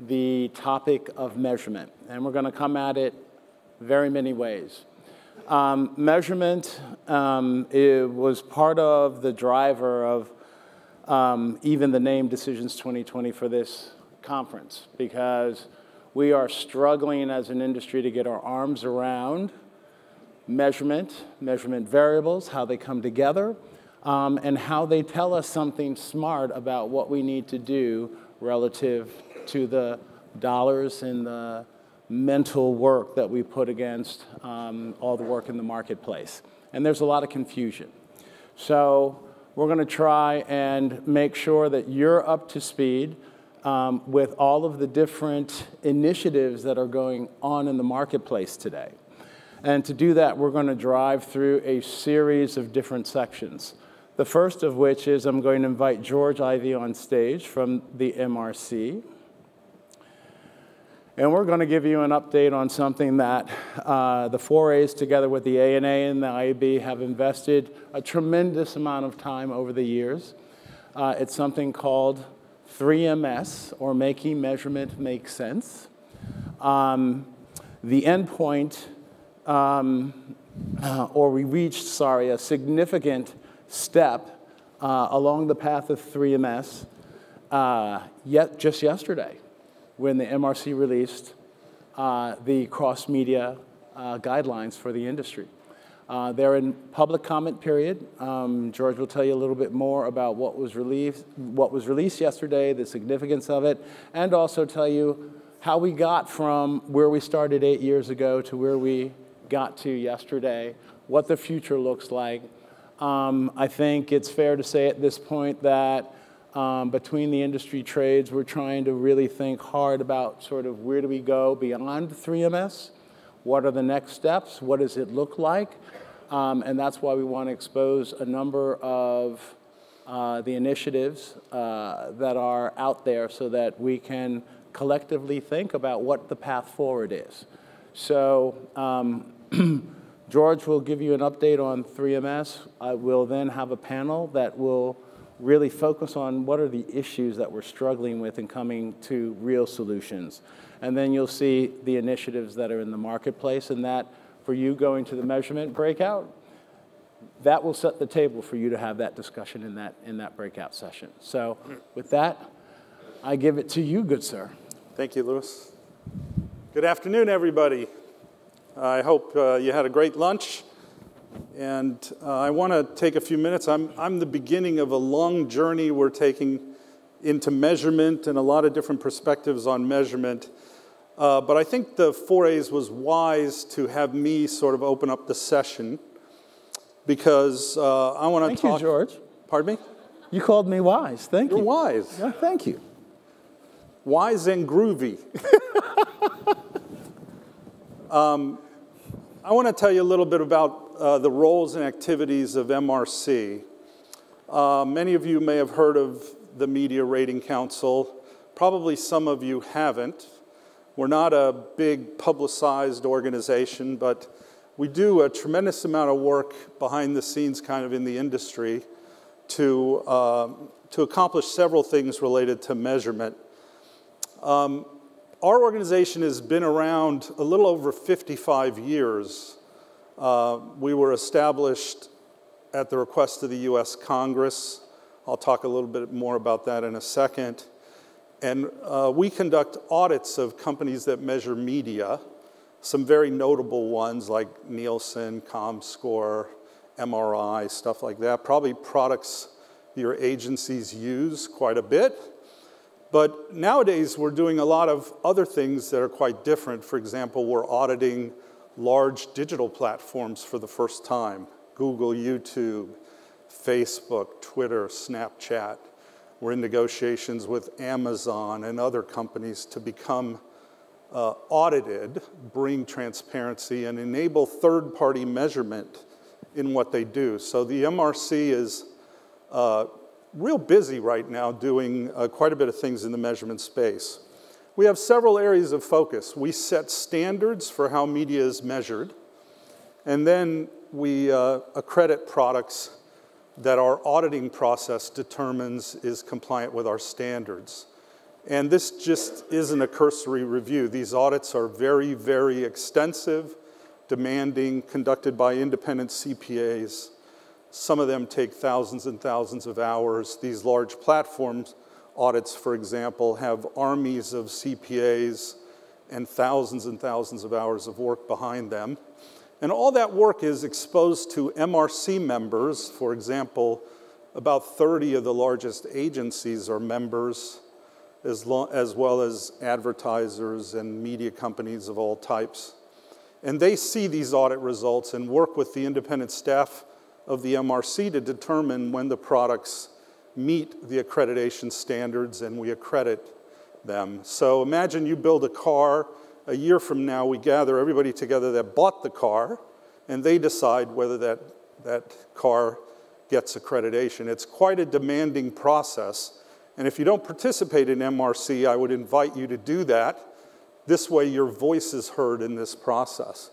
the topic of measurement. And we're going to come at it very many ways. Measurement it was part of the driver of even the name Decisions 2020 for this conference, because we are struggling as an industry to get our arms around measurement variables, how they come together, and how they tell us something smart about what we need to do relative to the dollars and the mental work that we put against all the work in the marketplace. And there's a lot of confusion. So we're going to try and make sure that you're up to speed with all of the different initiatives that are going on in the marketplace today. And to do that, we're going to drive through a series of different sections. The first of which is I'm going to invite George Ivie on stage from the MRC. And we're going to give you an update on something that the 4A's together with the ANA and the IB have invested a tremendous amount of time over the years. It's something called 3MS, or Making Measurement Make Sense. The endpoint, or we reached, a significant step along the path of 3MS just yesterday, when the MRC released the cross-media guidelines for the industry. They're in public comment period. George will tell you a little bit more about what was released yesterday, the significance of it, and also tell you how we got from where we started 8 years ago to where we got to yesterday, what the future looks like. I think it's fair to say at this point that between the industry trades, we're trying to really think hard about sort of where do we go beyond 3MS? What are the next steps? What does it look like? And that's why we want to expose a number of the initiatives that are out there so that we can collectively think about what the path forward is. So George will give you an update on 3MS. I will then have a panel that will really focus on what are the issues that we're struggling with and coming to real solutions. And then you'll see the initiatives that are in the marketplace, and that for you going to the measurement breakout, that will set the table for you to have that discussion in that breakout session. So with that, I give it to you, good sir. Thank you, Louis. Good afternoon, everybody. I hope you had a great lunch. And I want to take a few minutes. I'm the beginning of a long journey we're taking into measurement and a lot of different perspectives on measurement. But I think the 4A's was wise to have me sort of open up the session because I want to talk. Thank you, George. Pardon me? You called me wise. Thank you. You're wise. Yeah, thank you. Wise and groovy. I want to tell you a little bit about the roles and activities of MRC. Many of you may have heard of the Media Rating Council. Probably some of you haven't. We're not a big publicized organization, but we do a tremendous amount of work behind the scenes kind of in the industry to accomplish several things related to measurement. Our organization has been around a little over 55 years. We were established at the request of the US Congress. I'll talk a little bit more about that in a second. And we conduct audits of companies that measure media, some very notable ones like Nielsen, ComScore, MRI, stuff like that. Probably products your agencies use quite a bit. But nowadays, we're doing a lot of other things that are quite different. For example, we're auditing large digital platforms for the first time. Google, YouTube, Facebook, Twitter, Snapchat. We're in negotiations with Amazon and other companies to become audited, bring transparency, and enable third-party measurement in what they do. So the MRC is real busy right now doing quite a bit of things in the measurement space. We have several areas of focus. We set standards for how media is measured, and then we accredit products that our auditing process determines is compliant with our standards. And this just isn't a cursory review. These audits are very, very extensive, demanding, conducted by independent CPAs. Some of them take thousands and thousands of hours. These large platforms audits, for example, have armies of CPAs and thousands of hours of work behind them. And all that work is exposed to MRC members. For example, about 30 of the largest agencies are members, as well as advertisers and media companies of all types. And they see these audit results and work with the independent staff of the MRC to determine when the products meet the accreditation standards and we accredit them. So imagine you build a car. A year from now, we gather everybody together that bought the car, and they decide whether that car gets accreditation. It's quite a demanding process. And if you don't participate in MRC, I would invite you to do that. This way, your voice is heard in this process.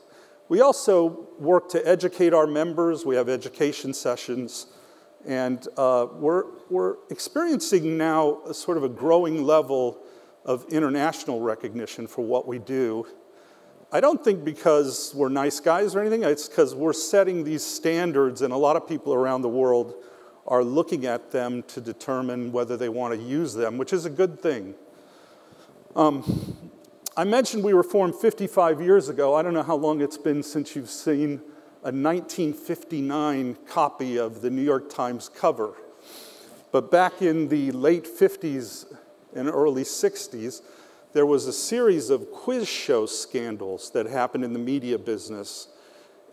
We also work to educate our members. We have education sessions. And we're experiencing now a sort of a growing level of international recognition for what we do. I don't think because we're nice guys or anything. It's because we're setting these standards, and a lot of people around the world are looking at them to determine whether they want to use them, which is a good thing. I mentioned we were formed 55 years ago. I don't know how long it's been since you've seen a 1959 copy of the New York Times cover. But back in the late 50s and early 60s, there was a series of quiz show scandals that happened in the media business.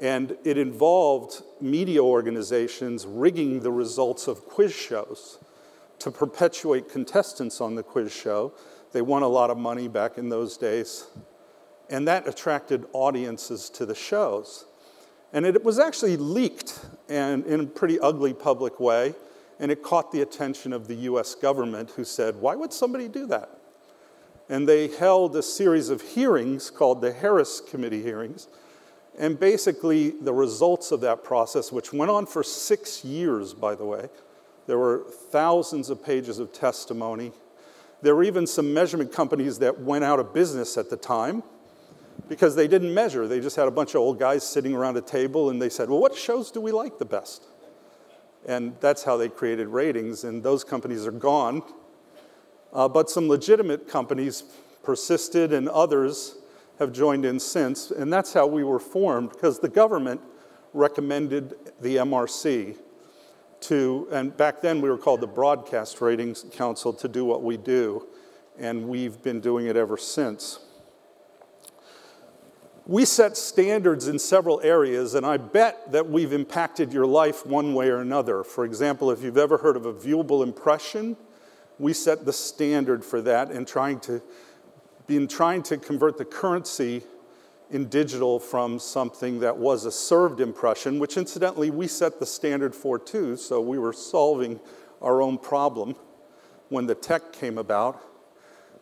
And it involved media organizations rigging the results of quiz shows to perpetuate contestants on the quiz show. They won a lot of money back in those days. And that attracted audiences to the shows. And it was actually leaked and in a pretty ugly public way. And it caught the attention of the US government, who said, why would somebody do that? And they held a series of hearings called the Harris Committee hearings. And basically, the results of that process, which went on for 6 years, by the way, there were thousands of pages of testimony. There were even some measurement companies that went out of business at the time because they didn't measure. They just had a bunch of old guys sitting around a table, and they said, well, what shows do we like the best? And that's how they created ratings, and those companies are gone. But some legitimate companies persisted, and others have joined in since, and that's how we were formed, because the government recommended the MRC to, and back then we were called the Broadcast Ratings Council, to do what we do, and we've been doing it ever since. We set standards in several areas, and I bet that we've impacted your life one way or another. For example, if you've ever heard of a viewable impression, we set the standard for that and trying to convert the currency in digital from something that was a served impression, which incidentally we set the standard for too, so we were solving our own problem when the tech came about.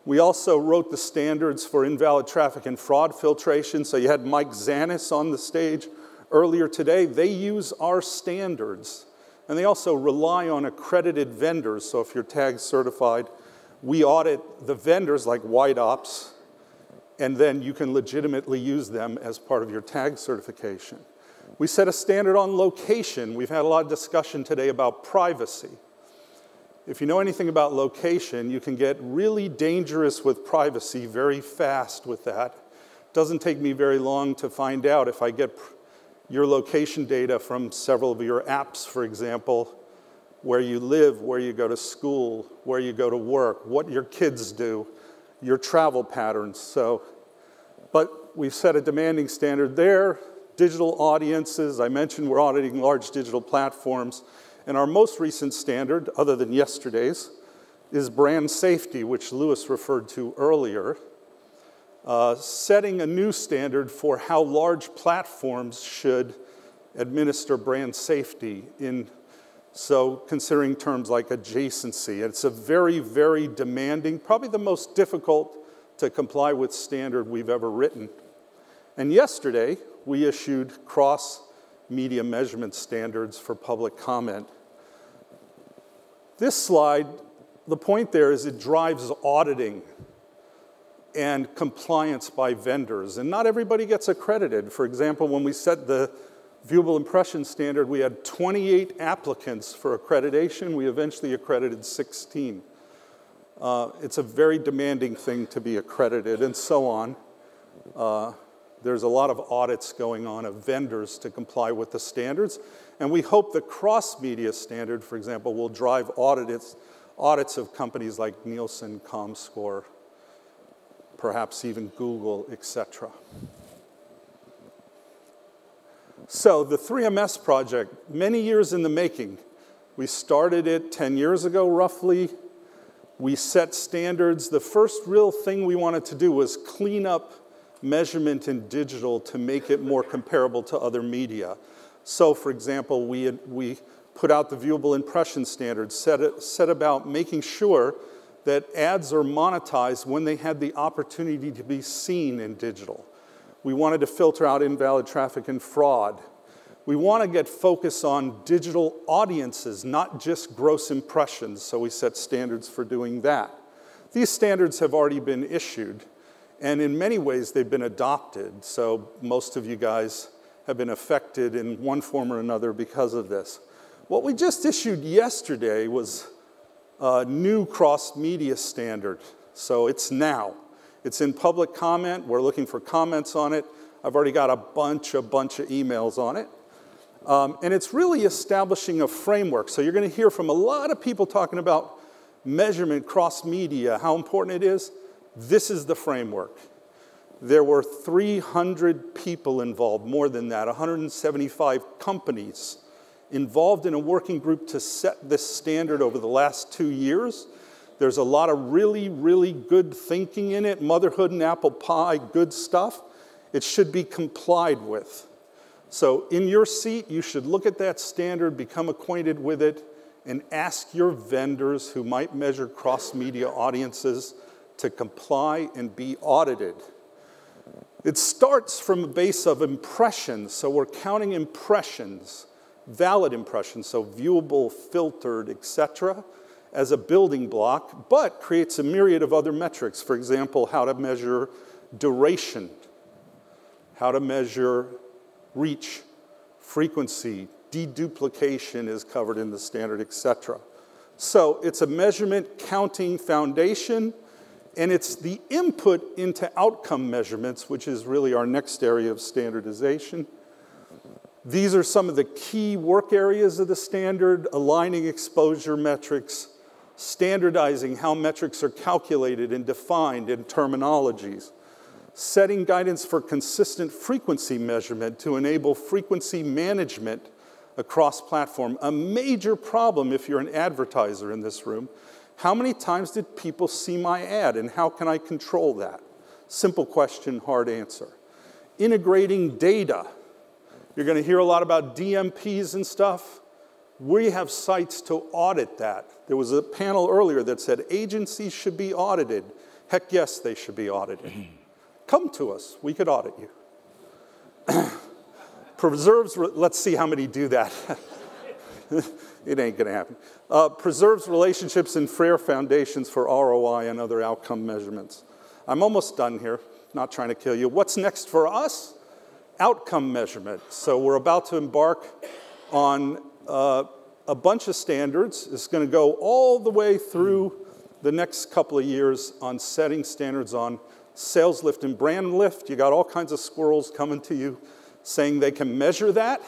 We also wrote the standards for invalid traffic and fraud filtration, so you had Mike Janus on the stage earlier today. They use our standards, and they also rely on accredited vendors, so if you're tag certified, we audit the vendors like White Ops, and then you can legitimately use them as part of your tag certification. We set a standard on location. We've had a lot of discussion today about privacy. If you know anything about location, you can get really dangerous with privacy very fast with that. It doesn't take me very long to find out if I get your location data from several of your apps, for example, where you live, where you go to school, where you go to work, what your kids do, your travel patterns. But we've set a demanding standard there. Digital audiences, I mentioned we're auditing large digital platforms. And our most recent standard, other than yesterday's, is brand safety, which Lewis referred to earlier, setting a new standard for how large platforms should administer brand safety, so considering terms like adjacency. It's a very, very demanding, probably the most difficult to comply with standard we've ever written. And yesterday, we issued cross-media measurement standards for public comment. This slide the point there is it drives auditing and compliance by vendors. And not everybody gets accredited. For example, when we set the viewable impression standard, we had 28 applicants for accreditation. We eventually accredited 16. It's a very demanding thing to be accredited, and so on. There's a lot of audits going on of vendors to comply with the standards. And we hope the cross-media standard, for example, will drive audits of companies like Nielsen, Comscore, perhaps even Google, etc. So the 3MS project, many years in the making. We started it 10 years ago, roughly. We set standards. The first real thing we wanted to do was clean up measurement in digital to make it more comparable to other media. So, for example, we put out the viewable impression standard, set about making sure that ads are monetized when they had the opportunity to be seen in digital. We wanted to filter out invalid traffic and fraud. We want to get focus on digital audiences, not just gross impressions, so we set standards for doing that. These standards have already been issued, and in many ways they've been adopted, so most of you guys have been affected in one form or another because of this. What we just issued yesterday was a new cross-media standard, so it's now. It's in public comment. We're looking for comments on it. I've already got a bunch of emails on it. And it's really establishing a framework. So you're going to hear from a lot of people talking about measurement, cross-media, how important it is. This is the framework. There were 300 people involved, more than that, 175 companies involved in a working group to set this standard over the last 2 years. There's a lot of really, really good thinking in it, motherhood and apple pie, good stuff. It should be complied with. So in your seat, you should look at that standard, become acquainted with it, and ask your vendors who might measure cross-media audiences to comply and be audited. It starts from a base of impressions, so we're counting impressions, valid impressions, so viewable, filtered, etc., as a building block, but creates a myriad of other metrics. For example, how to measure duration, how to measure reach, frequency, deduplication is covered in the standard, etc. So it's a measurement counting foundation, and it's the input into outcome measurements, which is really our next area of standardization. These are some of the key work areas of the standard: aligning exposure metrics, standardizing how metrics are calculated and defined in terminologies, setting guidance for consistent frequency measurement to enable frequency management across platform. A major problem if you're an advertiser in this room. How many times did people see my ad, and how can I control that? Simple question, hard answer. Integrating data. You're going to hear a lot about DMPs and stuff. We have sites to audit that. There was a panel earlier that said agencies should be audited. Heck yes, they should be audited. Come to us, we could audit you. Let's see how many do that. It ain't gonna happen. Preserves relationships and fair foundations for ROI and other outcome measurements. I'm almost done here, not trying to kill you. What's next for us? Outcome measurement. So we're about to embark on a bunch of standards. It's gonna go all the way through the next couple of years on setting standards on sales lift and brand lift. You got all kinds of squirrels coming to you saying they can measure that.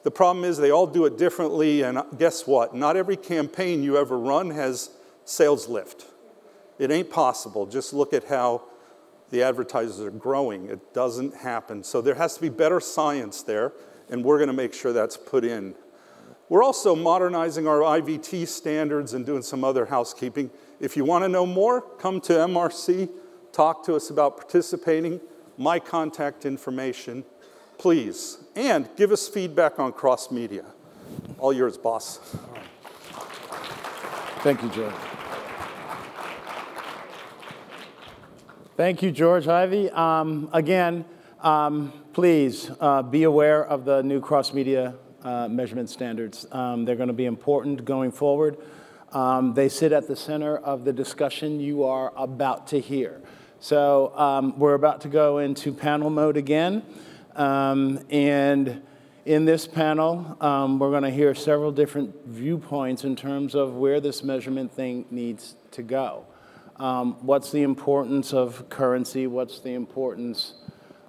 The problem is they all do it differently, and guess what? Not every campaign you ever run has sales lift. It ain't possible. Just look at how the advertisers are growing. It doesn't happen. So there has to be better science there, and we're going to make sure that's put in. We're also modernizing our IVT standards and doing some other housekeeping. If you want to know more, come to MRC, talk to us about participating, my contact information, please. And give us feedback on cross-media. All yours, boss. Thank you, George. Thank you, George. Ivie. Again, please be aware of the new cross-media measurement standards. They're going to be important going forward. They sit at the center of the discussion you are about to hear. So we're about to go into panel mode again. And in this panel, we're going to hear several different viewpoints in terms of where this measurement thing needs to go. What's the importance of currency? What's the importance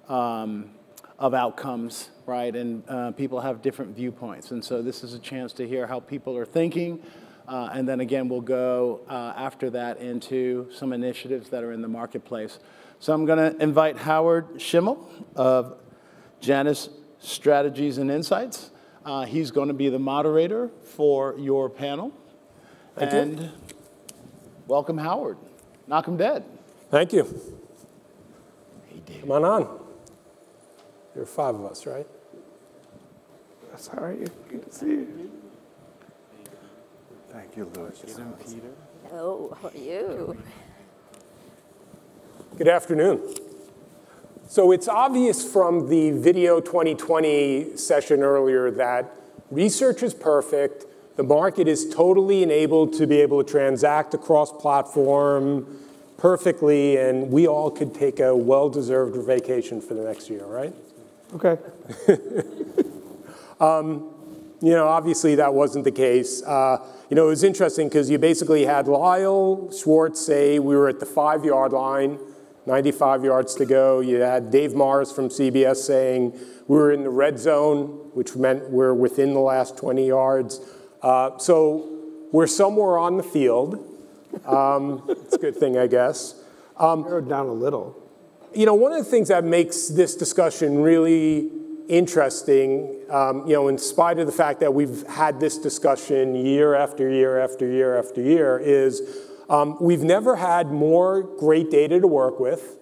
of outcomes, right? And people have different viewpoints. And so this is a chance to hear how people are thinking. And then again, we'll go after that into some initiatives that are in the marketplace. So I'm going to invite Howard Shimmel of Janus Strategies and Insights. He's going to be the moderator for your panel. Thank you. Welcome, Howard. Knock 'em dead. Thank you. Hey, David. Come on. There are 5 of us, right? That's all right. Good to see you. Thank you, Louis. Peter. Hello, how are you? Good afternoon. So it's obvious from the video 2020 session earlier that research is perfect. The market is totally enabled to be able to transact across platform perfectly, and we all could take a well-deserved vacation for the next year, right? Okay. You know, obviously that wasn't the case. You know, it was interesting because you basically had Lyle Schwartz say we were at the 5-yard line, 95 yards to go. You had Dave Morris from CBS saying we were in the red zone, which meant we're within the last 20 yards. So we're somewhere on the field. It's a good thing, I guess. Narrowed down a little. You know, one of the things that makes this discussion really interesting, you know, in spite of the fact that we've had this discussion year after year after year after year, is we've never had more great data to work with.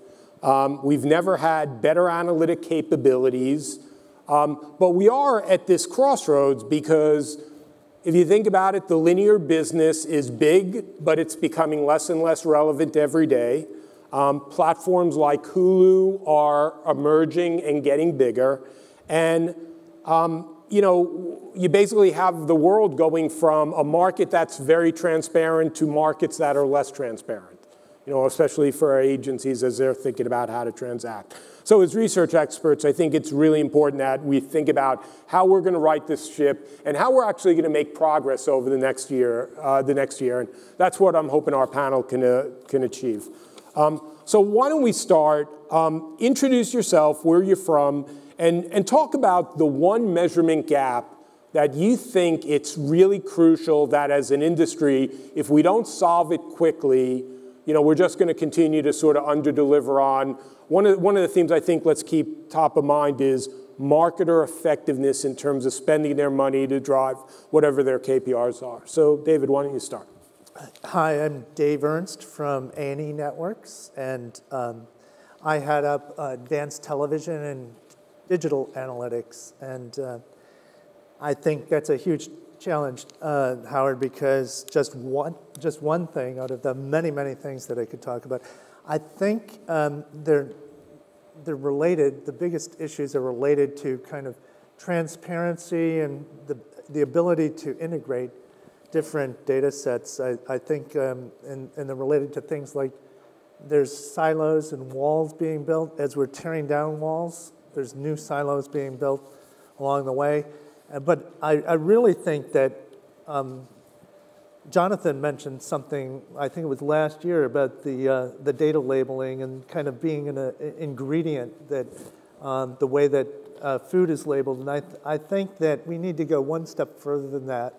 We've never had better analytic capabilities. But we are at this crossroads because if you think about it, the linear business is big, but it's becoming less and less relevant every day. Platforms like Hulu are emerging and getting bigger. And, you know, you basically have the world going from a market that's very transparent to markets that are less transparent, you know, especially for our agencies as they're thinking about how to transact. So as research experts, I think it's really important that we think about how we're going to right this ship and how we're actually going to make progress over the next year. And that's what I'm hoping our panel can achieve. So why don't we start? Introduce yourself, where you're from, and talk about the one measurement gap that you think it's really crucial that as an industry, if we don't solve it quickly, you know, we're just going to continue to sort of under-deliver on. One of the themes I think let's keep top of mind is marketer effectiveness in terms of spending their money to drive whatever their KPIs are. So, David, why don't you start? Hi, I'm Dave Ernst from A&E Networks, and I head up advanced television and digital analytics, and I think that's a huge challenge, Howard, because just one thing out of the many, many things that I could talk about, I think they're related. The biggest issues are related to kind of transparency and the ability to integrate different data sets. I think, and they're related to things like there's silos and walls being built. As we're tearing down walls, there's new silos being built along the way. But I really think that Jonathan mentioned something, I think it was last year, about the data labeling and kind of being an ingredient that the way that food is labeled. And I think that we need to go one step further than that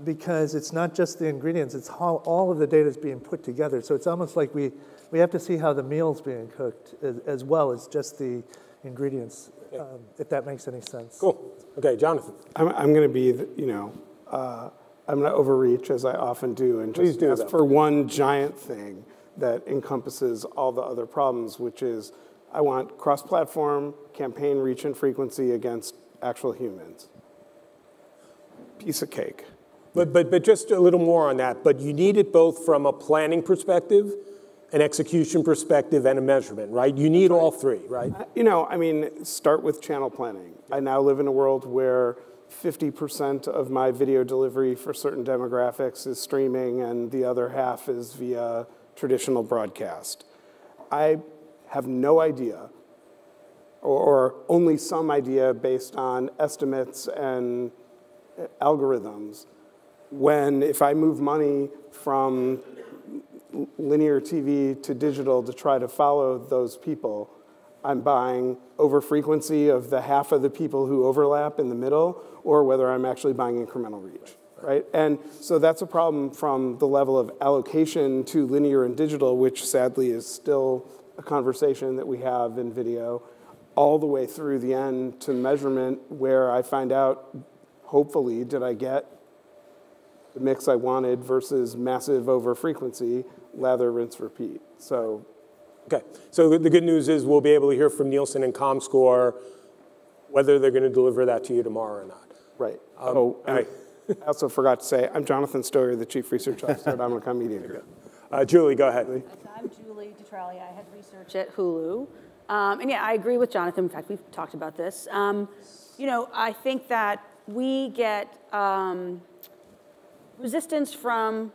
because it's not just the ingredients, it's how all of the data is being put together. So it's almost like we have to see how the meal's being cooked as well as just the ingredients, if that makes any sense. Cool. Okay, Jonathan. I'm going to be, you know, I'm going to overreach as I often do and just ask for one giant thing that encompasses all the other problems, which is I want cross-platform campaign reach and frequency against actual humans. Piece of cake. But just a little more on that. But you need it both from a planning perspective, an execution perspective, and a measurement, right? You need all three, right? You know, I mean, start with channel planning. I now live in a world where 50% of my video delivery for certain demographics is streaming and the other half is via traditional broadcast. I have no idea, or only some idea based on estimates and algorithms, if I move money from linear TV to digital to try to follow those people, I'm buying over frequency of the half of the people who overlap in the middle, or whether I'm actually buying incremental reach, right? And so that's a problem from the level of allocation to linear and digital, which sadly is still a conversation that we have in video, all the way through the end to measurement, where I find out, hopefully, did I get the mix I wanted versus massive over frequency, lather, rinse, repeat. So. Okay, so the good news is we'll be able to hear from Nielsen and ComScore whether they're going to deliver that to you tomorrow or not. Right. I also forgot to say, I'm Jonathan Stoyer, the Chief Research Officer at Omnicom Media Group. Julie, go ahead. I'm Julie DeTraglia. I head research at Hulu. And yeah, I agree with Jonathan. In fact, we've talked about this. You know, I think that we get resistance from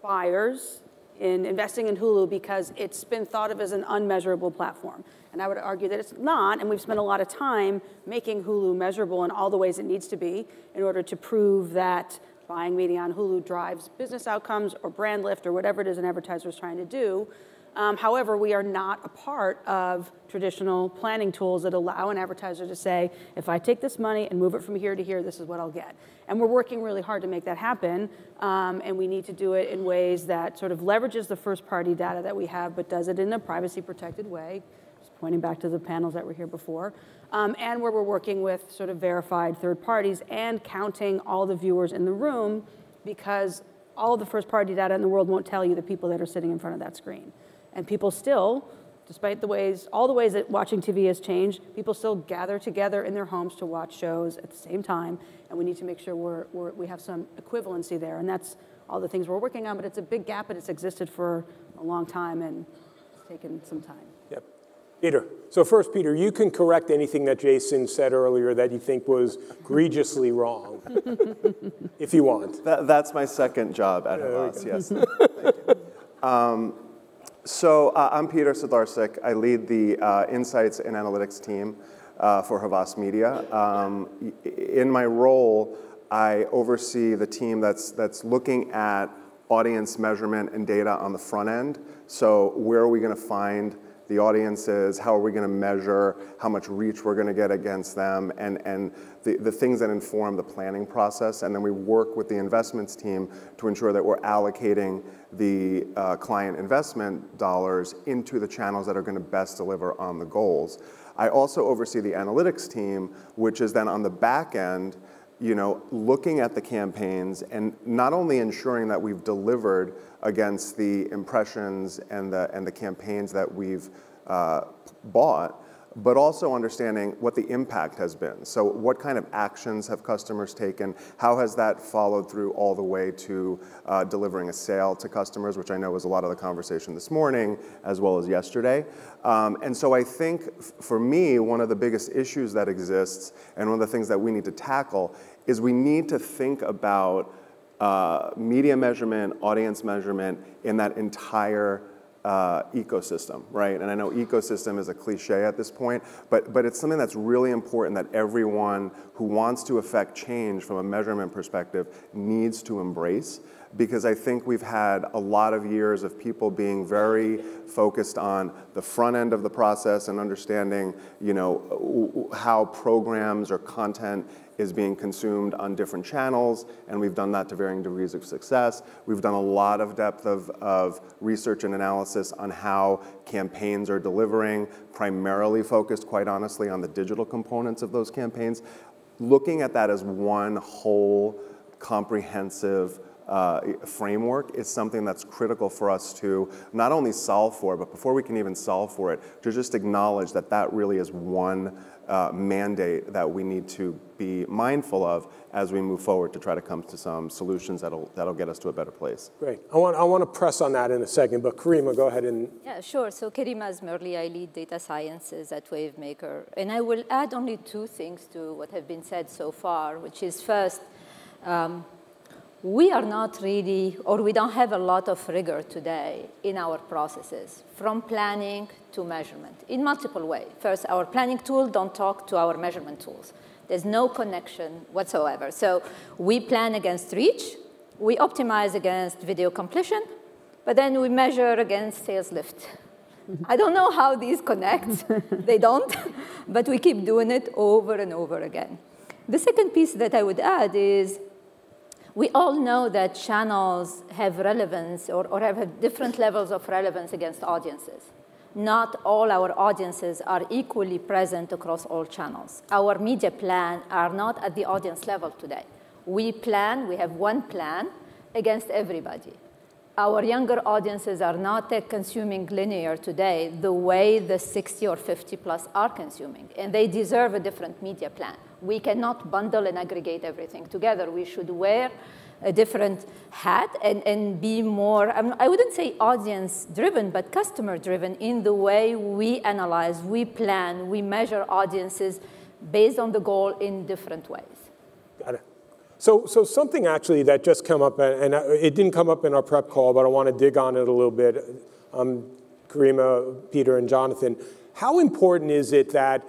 buyers in investing in Hulu because it's been thought of as an unmeasurable platform. And I would argue that it's not, and we've spent a lot of time making Hulu measurable in all the ways it needs to be in order to prove that buying media on Hulu drives business outcomes or brand lift or whatever it is an advertiser is trying to do. However, we are not a part of traditional planning tools that allow an advertiser to say, if I take this money and move it from here to here, this is what I'll get. And we're working really hard to make that happen, and we need to do it in ways that sort of leverages the first-party data that we have, but does it in a privacy-protected way, just pointing back to the panels that were here before, and where we're working with sort of verified third parties and counting all the viewers in the room, because all of the first-party data in the world won't tell you the people that are sitting in front of that screen. And people still, despite all the ways that watching TV has changed, people still gather together in their homes to watch shows at the same time, and we need to make sure we have some equivalency there, and that's all the things we're working on, but it's a big gap, and it's existed for a long time, and it's taken some time. Yep. Peter. So first, Peter, you can correct anything that Jason said earlier that you think was egregiously wrong, if you want. That's my second job at Havas, yes. Thank you. So I'm Peter Sidarsik. I lead the Insights and Analytics team for Havas Media. In my role, I oversee the team that's looking at audience measurement and data on the front end. So where are we going to find the audiences? How are we going to measure how much reach we're going to get against them, and the things that inform the planning process. And then we work with the investments team to ensure that we're allocating the client investment dollars into the channels that are going to best deliver on the goals. I also oversee the analytics team, which is then on the back end, you know, looking at the campaigns and not only ensuring that we've delivered against the impressions and the campaigns that we've bought, but also understanding what the impact has been. So what kind of actions have customers taken? How has that followed through all the way to delivering a sale to customers, which I know was a lot of the conversation this morning as well as yesterday. And so I think for me, one of the biggest issues that exists and one of the things that we need to tackle is we need to think about media measurement, audience measurement in that entire ecosystem, right? And I know ecosystem is a cliche at this point, but it's something that's really important that everyone who wants to affect change from a measurement perspective needs to embrace, because I think we've had a lot of years of people being very focused on the front end of the process and understanding, you know, how programs or content is being consumed on different channels, and we've done that to varying degrees of success. We've done a lot of depth of research and analysis on how campaigns are delivering, primarily focused, quite honestly, on the digital components of those campaigns. Looking at that as one whole, comprehensive framework is something that's critical for us to not only solve for, but before we can even solve for it, to just acknowledge that that really is one mandate that we need to be mindful of as we move forward to try to come to some solutions that'll get us to a better place. Great. I want to press on that in a second, but Karima, go ahead and... Yeah, sure. So Karima Azmerli, I lead data sciences at Wavemaker. And I will add only two things to what have been said so far, which is first, we are not really, or we don't have a lot of rigor today in our processes, from planning to measurement, in multiple ways. First, our planning tool don't talk to our measurement tools. There's no connection whatsoever. So we plan against reach, we optimize against video completion, but then we measure against sales lift. I don't know how these connect. They don't, but we keep doing it over and over again. The second piece that I would add is we all know that channels have relevance or have different levels of relevance against audiences. Not all our audiences are equally present across all channels. Our media plan are not at the audience level today. We have one plan against everybody. Our younger audiences are not consuming linear today the way the 60 or 50 plus are consuming, and they deserve a different media plan. We cannot bundle and aggregate everything together. We should wear a different hat and be more, I wouldn't say audience-driven, but customer-driven in the way we analyze, we plan, we measure audiences based on the goal in different ways. Got it. So something actually that just came up, and it didn't come up in our prep call, but I want to dig on it a little bit. Karima, Peter, and Jonathan, how important is it that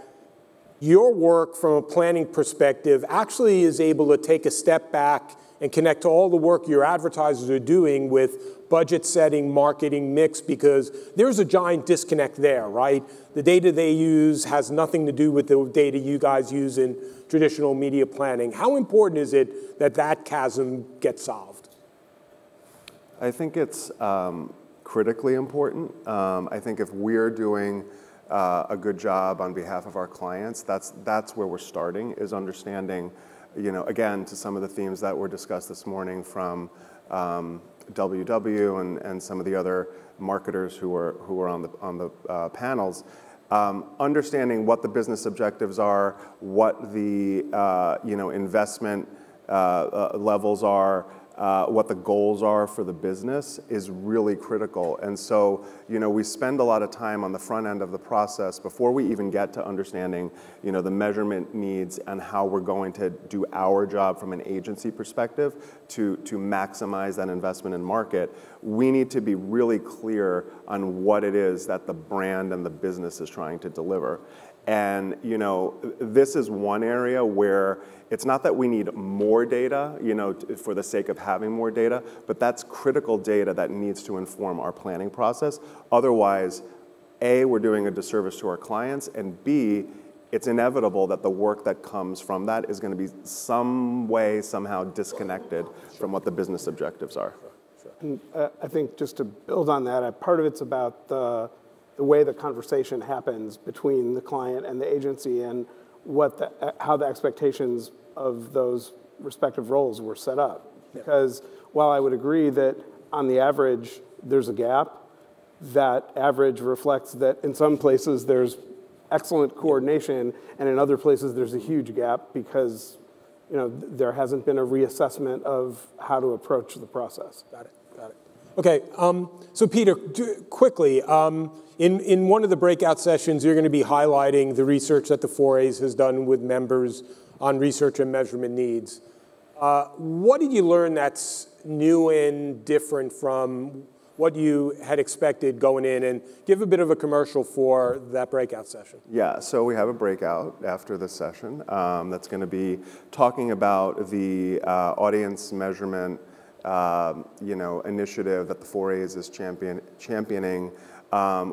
your work from a planning perspective actually is able to take a step back and connect to all the work your advertisers are doing with budget setting, marketing mix, because there's a giant disconnect there, right? The data they use has nothing to do with the data you guys use in traditional media planning. How important is it that that chasm gets solved? I think it's critically important. I think if we're doing a good job on behalf of our clients, that's where we're starting, is understanding, again, to some of the themes that were discussed this morning from WW and some of the other marketers who were on the panels, understanding what the business objectives are, what the investment levels are, what the goals are for the business is really critical. And so, we spend a lot of time on the front end of the process before we even get to understanding, the measurement needs and how we're going to do our job from an agency perspective to maximize that investment in market. We need to be really clear on what it is that the brand and the business is trying to deliver. And, this is one area where it's not that we need more data, for the sake of having more data, but that's critical data that needs to inform our planning process. Otherwise, A, we're doing a disservice to our clients, and B, it's inevitable that the work that comes from that is going to be some way, somehow disconnected from what the business objectives are. And, I think just to build on that, part of it's about the way the conversation happens between the client and the agency and how the expectations of those respective roles were set up. Because while I would agree that on the average there's a gap, that average reflects that in some places there's excellent coordination and in other places there's a huge gap because there hasn't been a reassessment of how to approach the process. Got it. Okay, so Peter, quickly, in one of the breakout sessions, you're going to be highlighting the research that the 4A's has done with members on research and measurement needs. What did you learn that's new and different from what you had expected going in? And give a bit of a commercial for that breakout session. Yeah, so we have a breakout after this session that's going to be talking about the audience measurement initiative that the 4A's is championing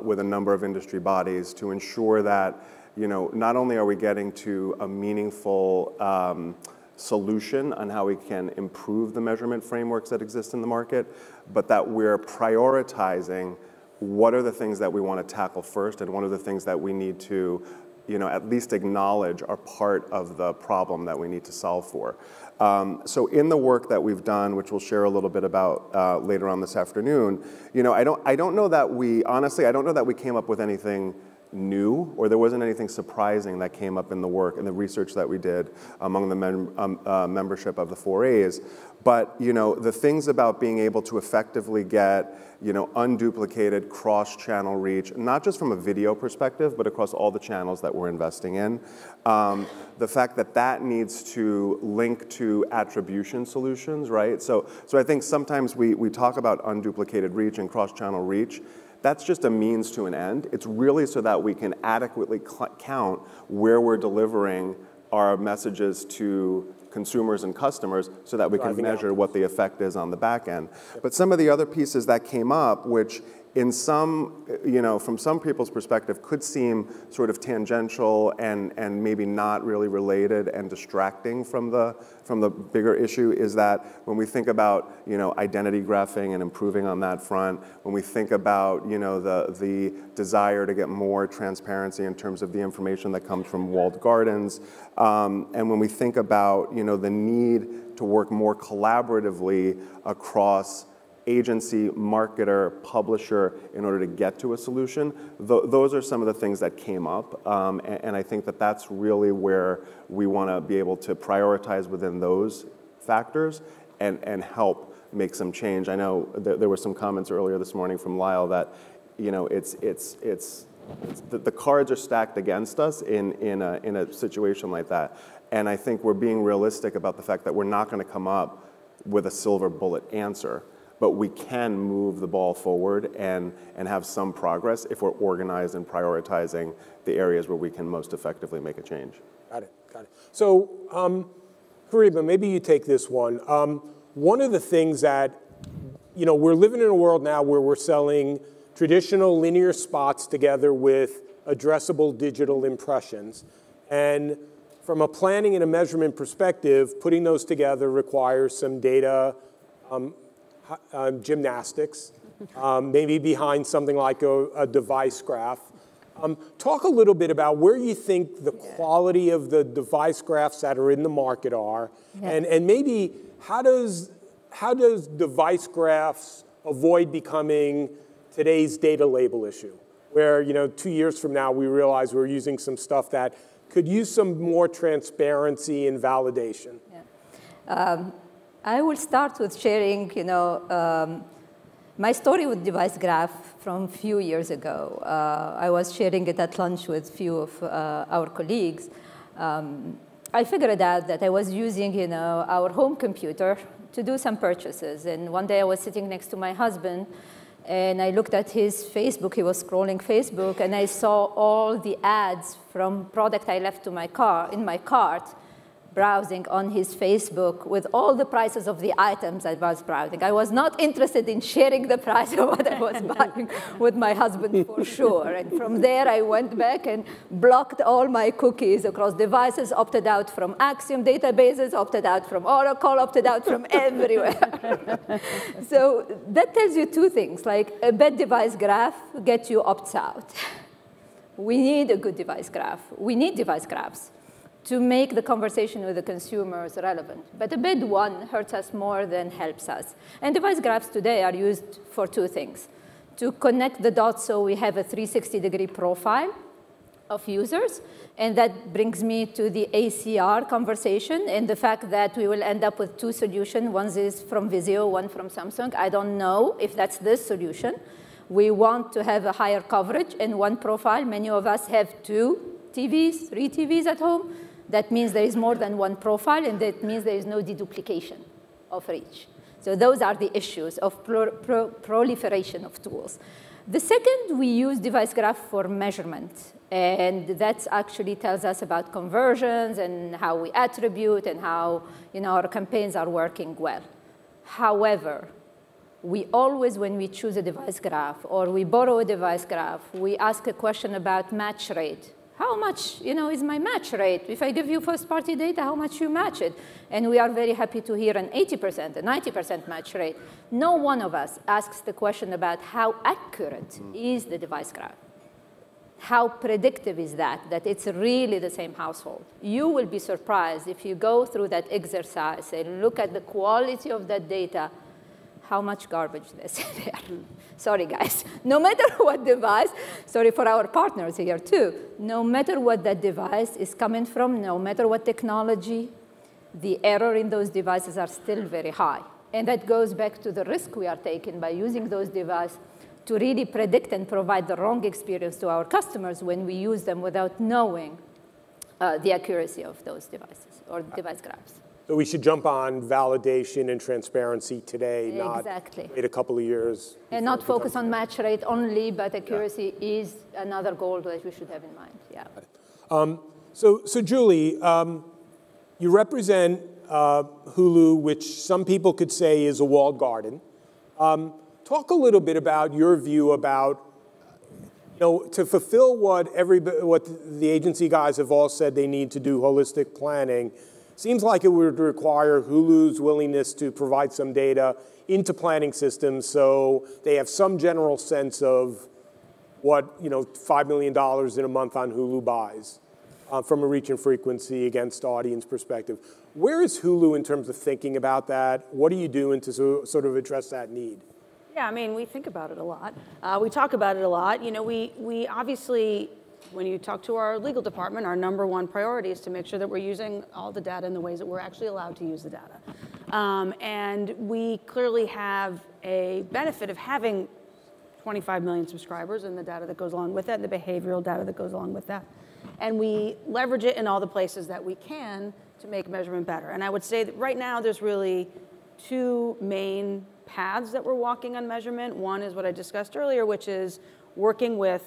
with a number of industry bodies to ensure that, not only are we getting to a meaningful solution on how we can improve the measurement frameworks that exist in the market, but that we're prioritizing what are the things that we want to tackle first and what are the things that we need to at least acknowledge are part of the problem that we need to solve for. So in the work that we've done, which we'll share a little bit about later on this afternoon, I don't know that we came up with anything new, or there wasn't anything surprising that came up in the work and the research that we did among the membership of the 4A's. But, you know, the things about being able to effectively get, you know, unduplicated cross-channel reach, not just from a video perspective, but across all the channels that we're investing in. The fact that that needs to link to attribution solutions, right? So I think sometimes we talk about unduplicated reach and cross-channel reach. That's just a means to an end. It's really so that we can adequately count where we're delivering our messages to consumers and customers so that we can measure what the effect is on the back end. But some of the other pieces that came up, which in some, you know, from some people's perspective could seem sort of tangential and maybe not really related and distracting from the bigger issue, is that when we think about, you know, identity graphing and improving on that front, when we think about, you know, the desire to get more transparency in terms of the information that comes from walled gardens, and when we think about, you know, the need to work more collaboratively across agency, marketer, publisher in order to get to a solution. Those are some of the things that came up, and I think that that's really where we want to be able to prioritize within those factors and help make some change. I know there were some comments earlier this morning from Lyle that, you know, the cards are stacked against us in a situation like that, and I think we're being realistic about the fact that we're not going to come up with a silver bullet answer. But we can move the ball forward and have some progress if we're organized and prioritizing the areas where we can most effectively make a change. Got it. So, Karima, maybe you take this one. One of the things that, you know, we're living in a world now where we're selling traditional linear spots together with addressable digital impressions. And from a planning and a measurement perspective, putting those together requires some data gymnastics, maybe behind something like a device graph. Talk a little bit about where you think the quality of the device graphs that are in the market are, and maybe how does device graphs avoid becoming today's data label issue, where, you know, 2 years from now we realize we're using some stuff that could use some more transparency and validation. Yeah. I will start with sharing, you know, my story with device graph from a few years ago. I was sharing it at lunch with a few of our colleagues. I figured out that I was using, you know, our home computer to do some purchases. And one day I was sitting next to my husband, and I looked at his Facebook. He was scrolling Facebook, and I saw all the ads from product I left in my cart, browsing on his Facebook with all the prices of the items I was browsing. I was not interested in sharing the price of what I was buying with my husband for sure. And from there, I went back and blocked all my cookies across devices, opted out from Axiom databases, opted out from Oracle, opted out from everywhere. So that tells you two things, like a bad device graph gets you opts out. We need a good device graph. We need device graphs to make the conversation with the consumers relevant. But a bad one hurts us more than helps us. And device graphs today are used for two things: to connect the dots so we have a 360-degree profile of users. And that brings me to the ACR conversation and the fact that we will end up with two solutions. One is from Vizio, one from Samsung. I don't know if that's the solution. We want to have a higher coverage in one profile. Many of us have 2 TVs, 3 TVs at home. That means there is more than one profile, and that means there is no deduplication of reach. So those are the issues of proliferation of tools. The second, we use device graph for measurement, and that actually tells us about conversions and how we attribute and how, you know, our campaigns are working well. However, we always, when we choose a device graph or we borrow a device graph, we ask a question about match rate. How much, you know, is my match rate? If I give you first-party data, how much you match it? And we are very happy to hear an 80%, a 90% match rate. No one of us asks the question about how accurate is the device graph. How predictive is that it's really the same household? You will be surprised if you go through that exercise and look at the quality of that data, how much garbage there's there. Sorry, guys. No matter what device, sorry for our partners here too, no matter what that device is coming from, no matter what technology, the error in those devices are still very high. And that goes back to the risk we are taking by using those devices to really predict and provide the wrong experience to our customers when we use them without knowing the accuracy of those devices or device graphs. So we should jump on validation and transparency today, Exactly. not wait a couple of years. And not focus on match rate only, but accuracy is another goal that we should have in mind. Yeah. So Julie, you represent Hulu, which some people could say is a walled garden. Talk a little bit about your view about, to fulfill what the agency guys have all said they need to do, holistic planning. Seems like it would require Hulu's willingness to provide some data into planning systems so they have some general sense of what $5 million in a month on Hulu buys from a reach and frequency against audience perspective. Where is Hulu in terms of thinking about that? What are you doing to sort of address that need? Yeah, I mean, we think about it a lot. We talk about it a lot. We obviously, when you talk to our legal department, our #1 priority is to make sure that we're using all the data in the ways that we're actually allowed to use the data. And we clearly have a benefit of having 25 million subscribers and the data that goes along with that, and the behavioral data that goes along with that. And we leverage it in all the places that we can to make measurement better. And I would say that right now there's really 2 main paths that we're walking on measurement. One is what I discussed earlier, which is working with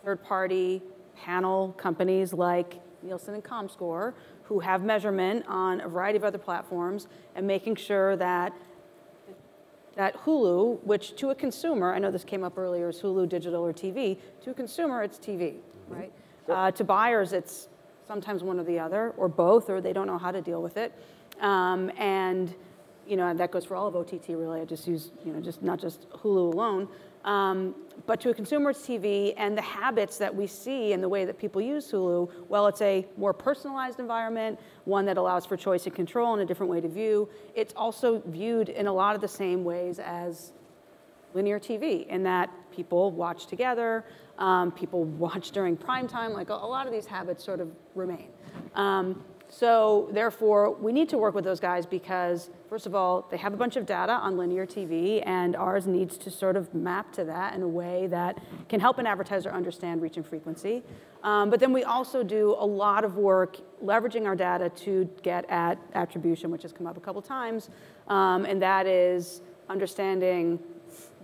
third-party panel companies like Nielsen and Comscore, who have measurement on a variety of other platforms, and making sure that Hulu, which to a consumer, I know this came up earlier, is Hulu digital or TV, to a consumer it's TV, right? Sure. To buyers it's sometimes one or the other, or both, or they don't know how to deal with it. And that goes for all of OTT really. I just use, just not just Hulu alone. But to a consumer, it's TV, and the habits that we see in the way that people use Hulu, well, it's a more personalized environment, one that allows for choice and control and a different way to view. It's also viewed in a lot of the same ways as linear TV, in that people watch together, people watch during prime time, like a lot of these habits sort of remain. So therefore, we need to work with those guys because, first of all, they have a bunch of data on linear TV, and ours needs to sort of map to that in a way that can help an advertiser understand reach and frequency. But then we also do a lot of work leveraging our data to get at attribution, which has come up a couple times, and that is understanding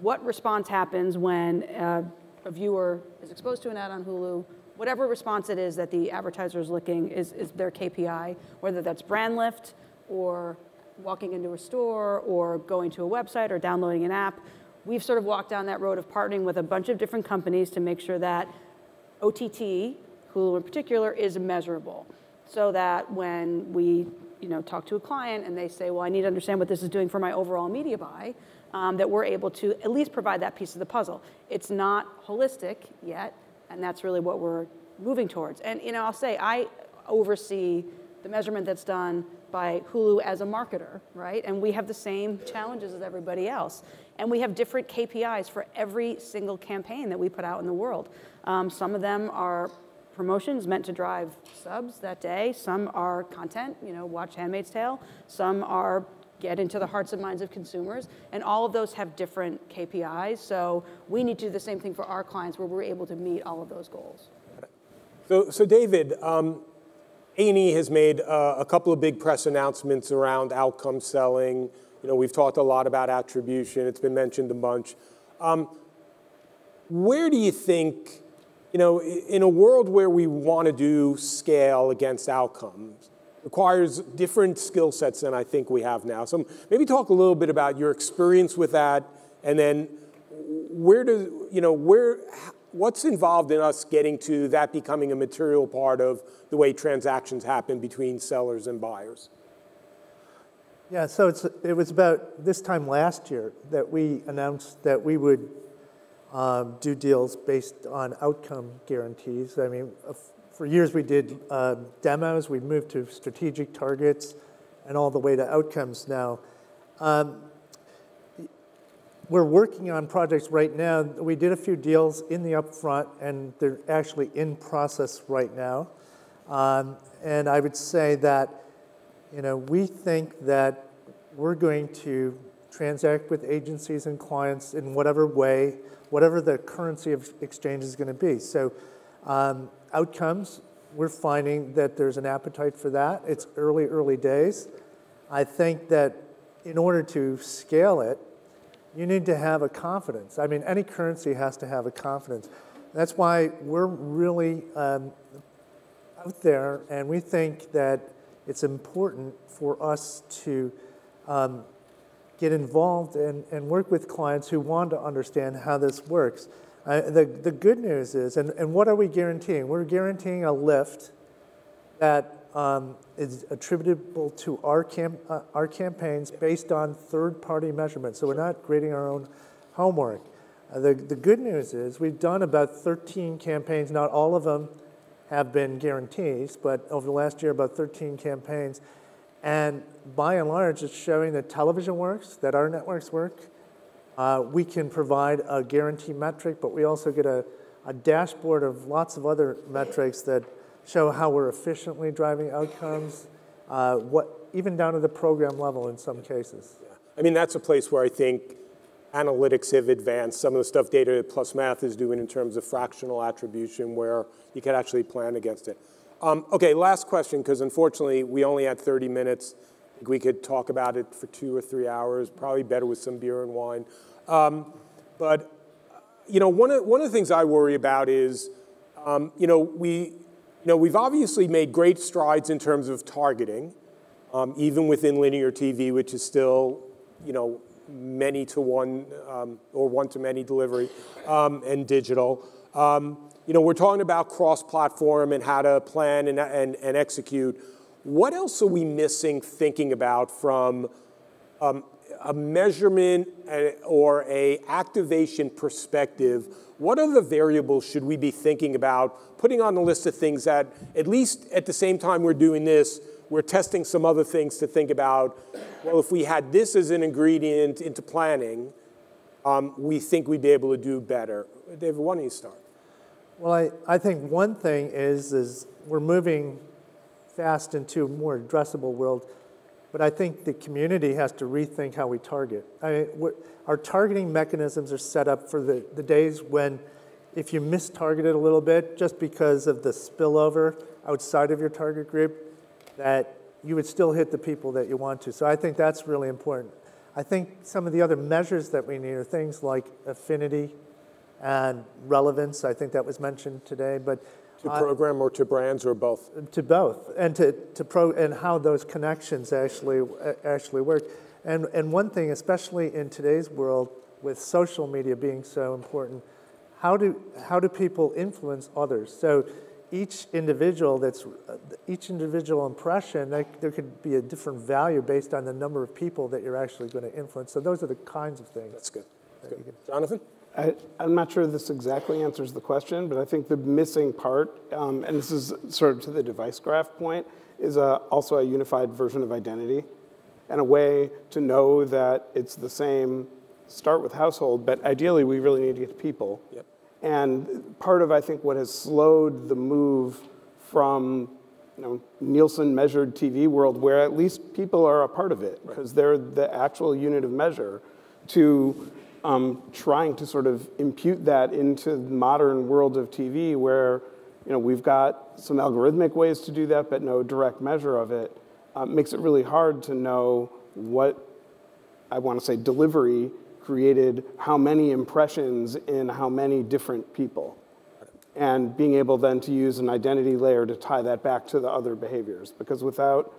what response happens when a viewer is exposed to an ad on Hulu. Whatever response it is that the advertiser is looking is their KPI, whether that's brand lift or walking into a store or going to a website or downloading an app. We've sort of walked down that road of partnering with a bunch of different companies to make sure that OTT, Hulu in particular, is measurable. So that when we talk to a client and they say, well, I need to understand what this is doing for my overall media buy, that we're able to at least provide that piece of the puzzle. It's not holistic yet. And that's really what we're moving towards. And I'll say I oversee the measurement that's done by Hulu as a marketer, right? And we have the same challenges as everybody else. And we have different KPIs for every single campaign that we put out in the world. Some of them are promotions meant to drive subs that day. Some are content, watch Handmaid's Tale. Some are get into the hearts and minds of consumers, and all of those have different KPIs, so we need to do the same thing for our clients where we're able to meet all of those goals. So David, A&E has made a couple of big press announcements around outcome selling. We've talked a lot about attribution, it's been mentioned a bunch. Where do you think, in a world where we want to do scale against outcomes, requires different skill sets than I think we have now. So maybe talk a little bit about your experience with that, and then what's involved in us getting to that becoming a material part of the way transactions happen between sellers and buyers? Yeah, so it was about this time last year that we announced that we would do deals based on outcome guarantees. I mean, for years we did demos, we moved to strategic targets, and all the way to outcomes now. we're working on projects right now. We did a few deals in the upfront, and they're actually in process right now. And I would say that, we think that we're going to transact with agencies and clients in whatever way, whatever the currency of exchange is going to be. So outcomes, we're finding that there's an appetite for that. It's early days. I think that in order to scale it, you need to have a confidence. I mean, any currency has to have a confidence. That's why we're really out there, and we think that it's important for us to get involved and work with clients who want to understand how this works. The good news is, and what are we guaranteeing? We're guaranteeing a lift that is attributable to our campaigns based on third-party measurements. So we're not grading our own homework. The good news is we've done about 13 campaigns. Not all of them have been guarantees, but over the last year, about 13 campaigns. And by and large, it's showing that television works, that our networks work. We can provide a guarantee metric, but we also get a dashboard of lots of other metrics that show how we're efficiently driving outcomes, even down to the program level in some cases. Yeah. I mean, that's a place where I think analytics have advanced. Some of the stuff Data Plus Math is doing in terms of fractional attribution, where you can actually plan against it. Okay, last question, because unfortunately we only had 30 minutes. I think we could talk about it for 2 or 3 hours, probably better with some beer and wine. But one of the things I worry about is, we've obviously made great strides in terms of targeting, even within linear TV, which is still, many to one or one to many delivery, and digital. We're talking about cross-platform and how to plan and execute. What else are we missing thinking about from a measurement or a activation perspective? What other variables should we be thinking about, putting on the list of things that, at least at the same time we're doing this, we're testing some other things to think about? Well, if we had this as an ingredient into planning, we think we'd be able to do better. David, why don't you start? Well, I think one thing is we're moving fast into a more addressable world, but I think the community has to rethink how we target. Our targeting mechanisms are set up for the days when, if you mis-targeted a little bit just because of the spillover outside of your target group, that you would still hit the people that you want to. So I think that's really important. I think some of the other measures that we need are things like affinity and relevance. I think that was mentioned today, but to program or to brands or both? To both, and and how those connections actually work. And one thing, especially in today's world, with social media being so important, how do people influence others? So each individual impression, there could be a different value based on the number of people that you're actually going to influence. So those are the kinds of things. That's good. Jonathan? I'm not sure this exactly answers the question, but I think the missing part, and this is sort of to the device graph point, is also a unified version of identity and a way to know that it's the same start with household, but ideally we really need to get to people. Yep. And part of, I think, what has slowed the move from Nielsen measured TV world, where at least people are a part of it, because they're the actual unit of measure, to trying to sort of impute that into the modern world of TV, where we've got some algorithmic ways to do that, but no direct measure of it, makes it really hard to know what, I want to say, delivery created how many impressions in how many different people. And being able then to use an identity layer to tie that back to the other behaviors. Because without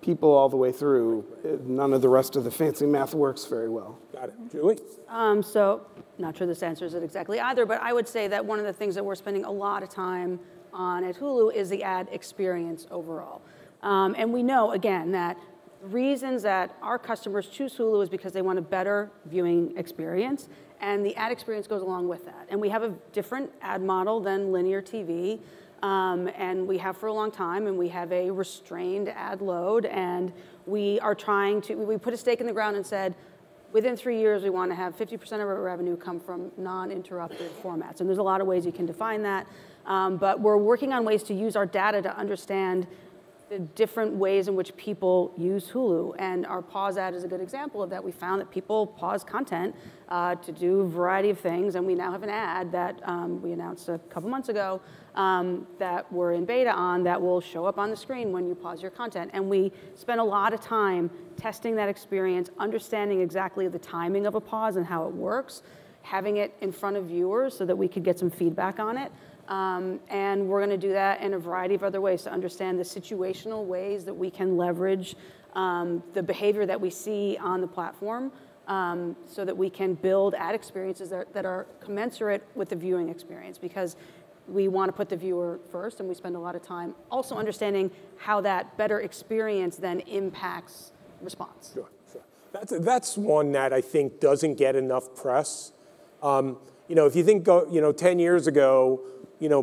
people all the way through, none of the rest of the fancy math works very well. Got it. Julie? So, not sure this answers it exactly either, but I would say that one of the things that we're spending a lot of time on at Hulu is the ad experience overall. And we know, again, that the reasons that our customers choose Hulu is because they want a better viewing experience, and the ad experience goes along with that. And we have a different ad model than linear TV, and we have for a long time, and we have a restrained ad load, and we are trying to, we put a stake in the ground and said, Within 3 years, we want to have 50% of our revenue come from non-interrupted formats. And there's a lot of ways you can define that. But we're working on ways to use our data to understand the different ways in which people use Hulu. And our pause ad is a good example of that. We found that people pause content to do a variety of things. And we now have an ad that we announced a couple months ago that we're in beta on that will show up on the screen when you pause your content. And we spent a lot of time testing that experience, understanding exactly the timing of a pause and how it works, having it in front of viewers so that we could get some feedback on it. And we're going to do that in a variety of other ways to understand the situational ways that we can leverage the behavior that we see on the platform so that we can build ad experiences that are commensurate with the viewing experience, because we want to put the viewer first, and we spend a lot of time also understanding how that better experience then impacts response. Sure. That's one that I think doesn't get enough press. If you think, 10 years ago,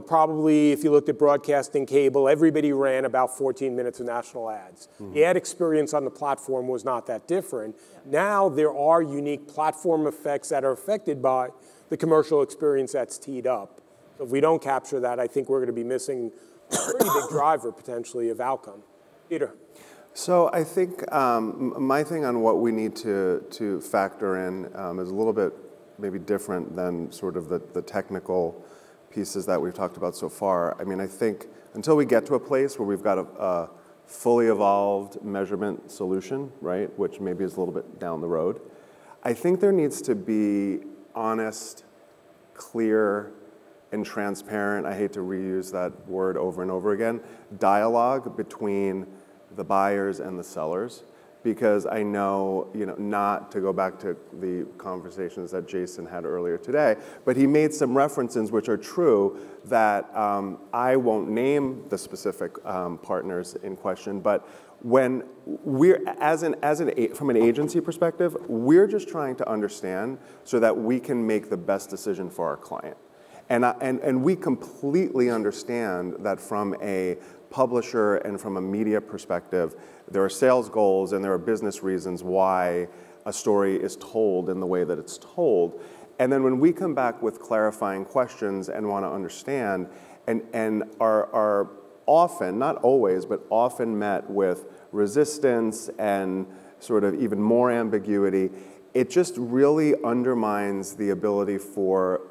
probably if you looked at broadcasting cable, everybody ran about 14 minutes of national ads. Mm-hmm. The ad experience on the platform was not that different. Yeah. Now there are unique platform effects that are affected by the commercial experience that's teed up. So if we don't capture that, I think we're going to be missing a pretty big driver potentially of outcome. Peter. So I think my thing on what we need to factor in is a little bit maybe different than sort of the technical pieces that we've talked about so far. I mean, I think until we get to a place where we've got a fully evolved measurement solution, right, which maybe is a little bit down the road, I think there needs to be honest, clear, and transparent, I hate to reuse that word over and over again, dialogue between the buyers and the sellers. Because I know, not to go back to the conversations that Jason had earlier today, but he made some references which are true that I won't name the specific partners in question, but when we're, from an agency perspective, we're just trying to understand so that we can make the best decision for our client. And we completely understand that from a publisher and from a media perspective, there are sales goals and there are business reasons why a story is told in the way that it's told. And then when we come back with clarifying questions and want to understand and are often, not always, but often met with resistance and sort of even more ambiguity, it just really undermines the ability for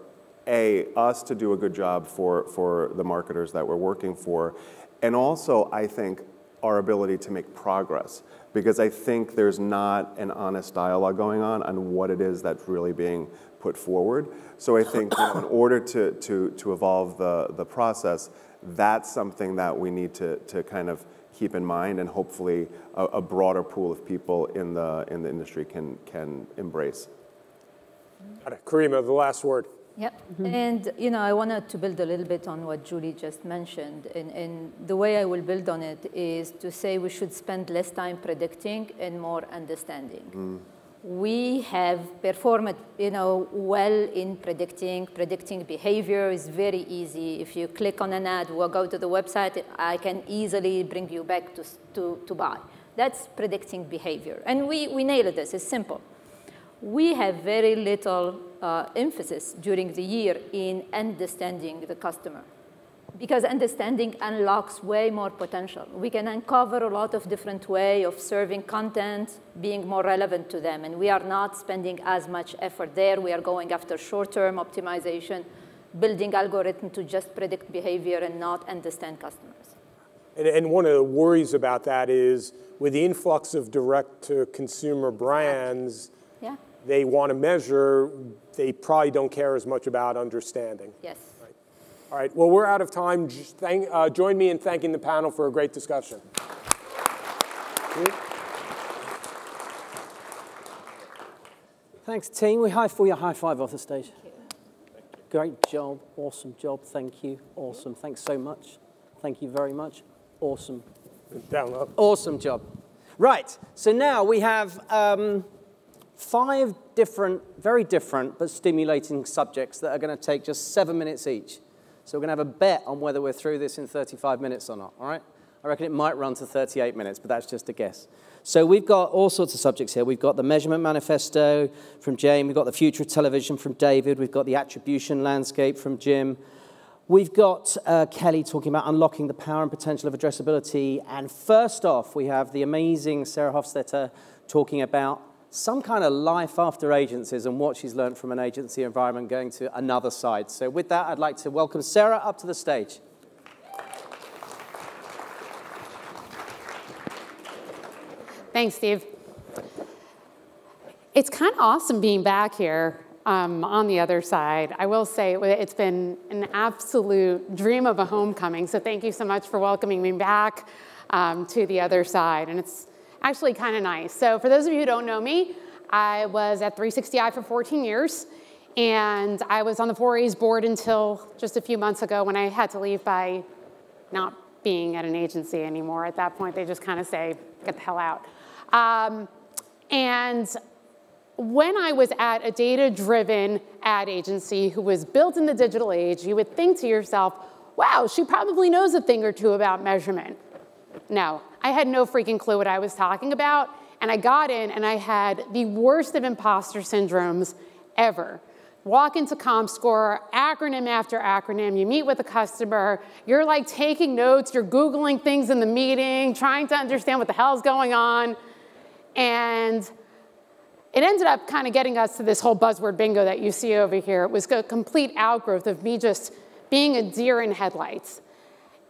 us to do a good job for the marketers that we're working for, and also, I think, our ability to make progress, because I think there's not an honest dialogue going on what it is that's really being put forward. So I think in order to evolve the process, that's something that we need to kind of keep in mind, and hopefully a broader pool of people in the industry can embrace. Got it. Karima, the last word. Yep. Mm-hmm. And, I wanted to build a little bit on what Julie just mentioned. And the way I will build on it is to say we should spend less time predicting and more understanding. Mm. We have performed, well in predicting behavior is very easy. If you click on an ad or go to the website, I can easily bring you back to buy. That's predicting behavior. And we nailed this. It's simple. We have very little emphasis during the year in understanding the customer, because understanding unlocks way more potential. We can uncover a lot of different ways of serving content, being more relevant to them, and we are not spending as much effort there. We are going after short-term optimization, building algorithms to just predict behavior and not understand customers. And one of the worries about that is with the influx of direct-to-consumer brands, yeah, they want to measure, they probably don't care as much about understanding. Yes. Right. All right, well, we're out of time. Join me in thanking the panel for a great discussion. Thanks, team. We high five off the stage. Great job, awesome job, thank you, awesome. Thanks so much, thank you very much, awesome. Down up. Awesome job. Right, so now we have 5 different, very different, but stimulating subjects that are going to take just 7 minutes each. So we're going to have a bet on whether we're through this in 35 minutes or not, all right? I reckon it might run to 38 minutes, but that's just a guess. So we've got all sorts of subjects here. We've got the Measurement Manifesto from Jane. We've got the Future of Television from David. We've got the Attribution Landscape from Jim. We've got Kelly talking about unlocking the power and potential of addressability. And first off, we have the amazing Sarah Hofstetter talking about some kind of life after agencies and what she's learned from an agency environment going to another side. So with that, I'd like to welcome Sarah up to the stage. Thanks, Steve. It's kind of awesome being back here on the other side. I will say it's been an absolute dream of a homecoming, so thank you so much for welcoming me back to the other side, and it's actually kind of nice. So for those of you who don't know me, I was at 360i for 14 years, and I was on the 4A's board until just a few months ago when I had to leave by not being at an agency anymore. At that point, they just kind of say, get the hell out. And when I was at a data-driven ad agency who was built in the digital age, you would think to yourself, wow, she probably knows a thing or two about measurement. No, I had no freaking clue what I was talking about, and I got in and I had the worst of imposter syndromes ever. Walk into ComScore, acronym after acronym, you meet with a customer, you're like taking notes, you're Googling things in the meeting, trying to understand what the hell's going on. And it ended up kind of getting us to this whole buzzword bingo that you see over here. It was a complete outgrowth of me just being a deer in headlights.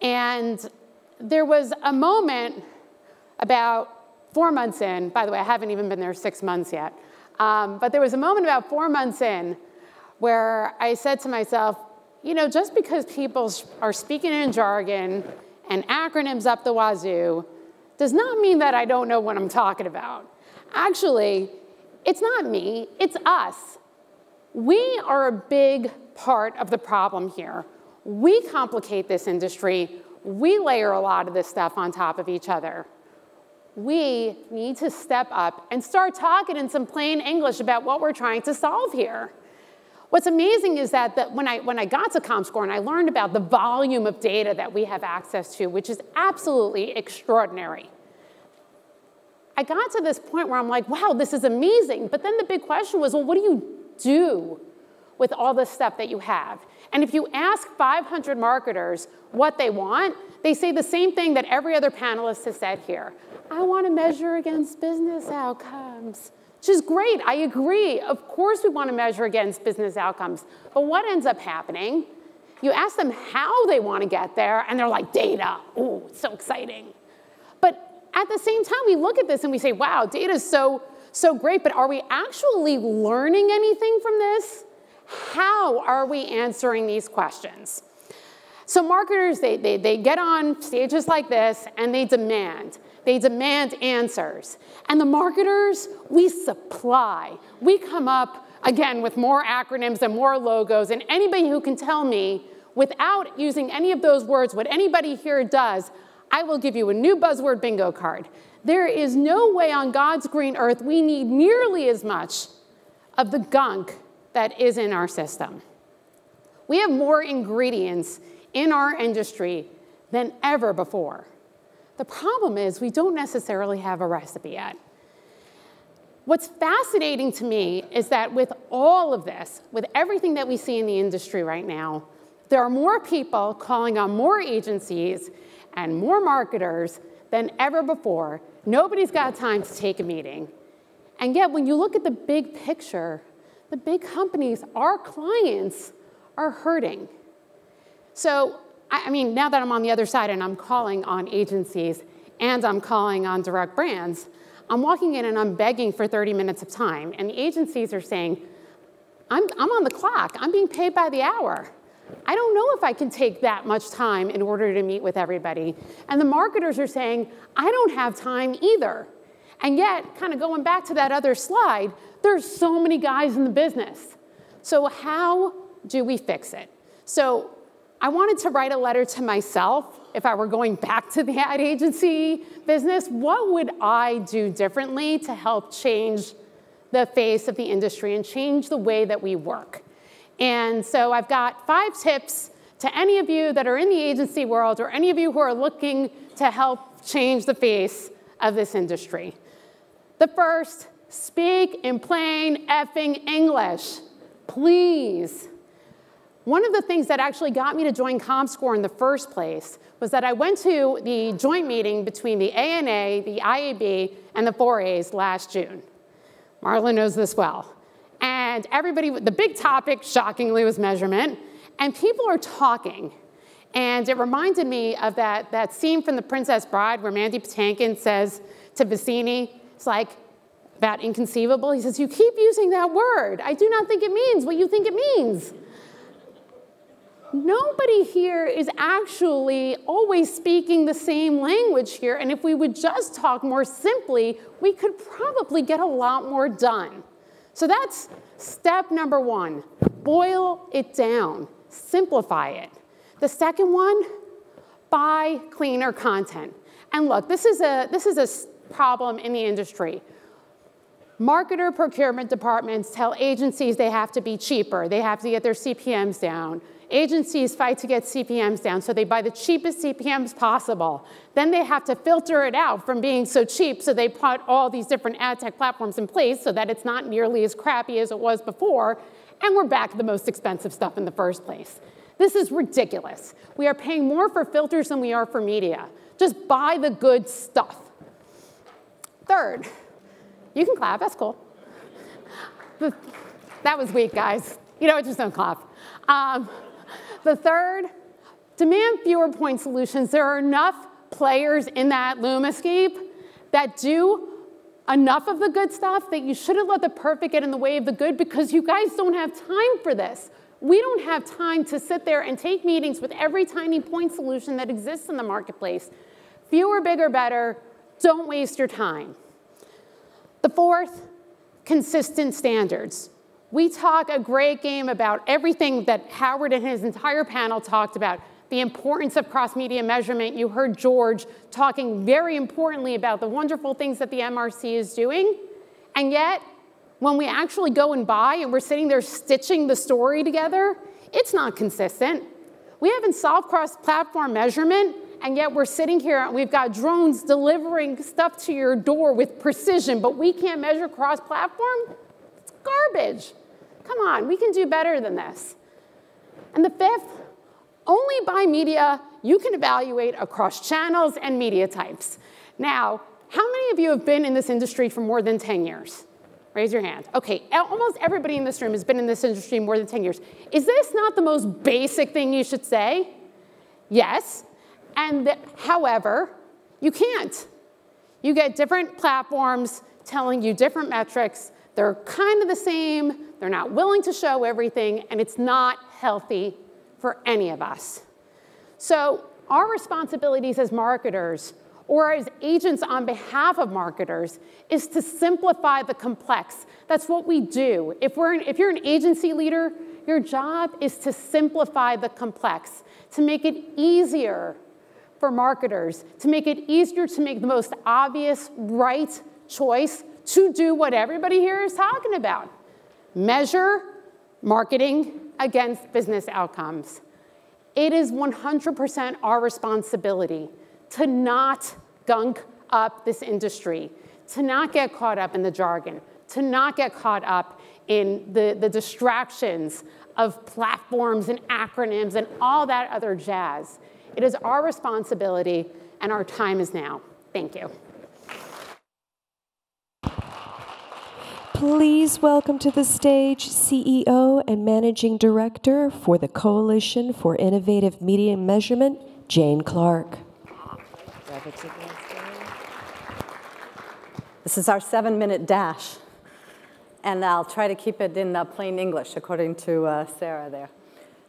And there was a moment about 4 months in, by the way, I haven't even been there 6 months yet, but there was a moment about 4 months in where I said to myself, you know, just because people are speaking in jargon and acronyms up the wazoo does not mean that I don't know what I'm talking about. Actually, it's not me, it's us. We are a big part of the problem here. We complicate this industry. We layer a lot of this stuff on top of each other. We need to step up and start talking in some plain English about what we're trying to solve here. What's amazing is that when I got to ComScore and I learned about the volume of data that we have access to, which is absolutely extraordinary, I got to this point where I'm like, wow, this is amazing. But then the big question was, well, what do you do with all this stuff that you have? And if you ask 500 marketers what they want, they say the same thing that every other panelist has said here. I want to measure against business outcomes. Which is great, I agree. Of course we want to measure against business outcomes. But what ends up happening? You ask them how they want to get there, and they're like, data. Ooh, it's so exciting. But at the same time, we look at this and we say, wow, data is so great, but are we actually learning anything from this? How are we answering these questions? So marketers, they get on stages like this, and they demand. They demand answers. And the marketers, we supply. We come up, again, with more acronyms and more logos, and anybody who can tell me, without using any of those words, what anybody here does, I will give you a new buzzword bingo card. There is no way on God's green earth we need nearly as much of the gunk that is in our system. We have more ingredients in our industry than ever before. The problem is we don't necessarily have a recipe yet. What's fascinating to me is that with all of this, with everything that we see in the industry right now, there are more people calling on more agencies and more marketers than ever before. Nobody's got time to take a meeting. And yet, when you look at the big picture, the big companies, our clients, are hurting. So, I mean, now that I'm on the other side and I'm calling on agencies and I'm calling on direct brands, I'm walking in and I'm begging for 30 minutes of time. And the agencies are saying, I'm on the clock. I'm being paid by the hour. I don't know if I can take that much time in order to meet with everybody. And the marketers are saying, I don't have time either. And yet, kind of going back to that other slide, there's so many guys in the business. So how do we fix it? So I wanted to write a letter to myself if I were going back to the ad agency business. What would I do differently to help change the face of the industry and change the way that we work? And so I've got 5 tips to any of you that are in the agency world or any of you who are looking to help change the face of this industry. The first, speak in plain effing English, please. One of the things that actually got me to join ComScore in the first place was that I went to the joint meeting between the ANA, the IAB, and the 4A's last June. Marla knows this well. And everybody, the big topic, shockingly, was measurement. And people are talking. And it reminded me of that scene from The Princess Bride where Mandy Patinkin says to Vicini, it's like, about inconceivable. He says, you keep using that word. I do not think it means what you think it means. Nobody here is actually always speaking the same language here, and if we would just talk more simply, we could probably get a lot more done. So that's step number one. Boil it down. Simplify it. The second one, buy cleaner content. And look, this is a problem in the industry. Marketer procurement departments tell agencies they have to be cheaper. They have to get their CPMs down. Agencies fight to get CPMs down, so they buy the cheapest CPMs possible. Then they have to filter it out from being so cheap, so they put all these different ad tech platforms in place so that it's not nearly as crappy as it was before, and we're back to the most expensive stuff in the first place. This is ridiculous. We are paying more for filters than we are for media. Just buy the good stuff. Third, you can clap, that's cool. That was weak, guys. You know what, just don't clap. The third, demand fewer point solutions. There are enough players in that Lumascape that do enough of the good stuff that you shouldn't let the perfect get in the way of the good because you guys don't have time for this. We don't have time to sit there and take meetings with every tiny point solution that exists in the marketplace. Fewer, bigger, better. Don't waste your time. The fourth, consistent standards. We talk a great game about everything that Howard and his entire panel talked about, the importance of cross-media measurement. You heard George talking very importantly about the wonderful things that the MRC is doing. And yet, when we actually go and buy and we're sitting there stitching the story together, it's not consistent. We haven't solved cross-platform measurement, and yet we're sitting here and we've got drones delivering stuff to your door with precision, but we can't measure cross-platform? It's garbage. Come on, we can do better than this. And the fifth, only buy media you can evaluate across channels and media types. Now, how many of you have been in this industry for more than 10 years? Raise your hand. Okay, almost everybody in this room has been in this industry more than 10 years. Is this not the most basic thing you should say? Yes, and however, you can't. You get different platforms telling you different metrics. They're kind of the same. They're not willing to show everything, and it's not healthy for any of us. So our responsibilities as marketers or as agents on behalf of marketers is to simplify the complex. That's what we do. If you're an agency leader, your job is to simplify the complex, to make it easier for marketers, to make it easier to make the most obvious right choice to do what everybody here is talking about. Measure marketing against business outcomes. It is 100% our responsibility to not gunk up this industry, to not get caught up in the jargon, to not get caught up in the distractions of platforms and acronyms and all that other jazz. It is our responsibility, and our time is now. Thank you. Please welcome to the stage CEO and Managing Director for the Coalition for Innovative Media Measurement, Jane Clark. This is our 7-minute dash, and I'll try to keep it in plain English, according to Sarah there.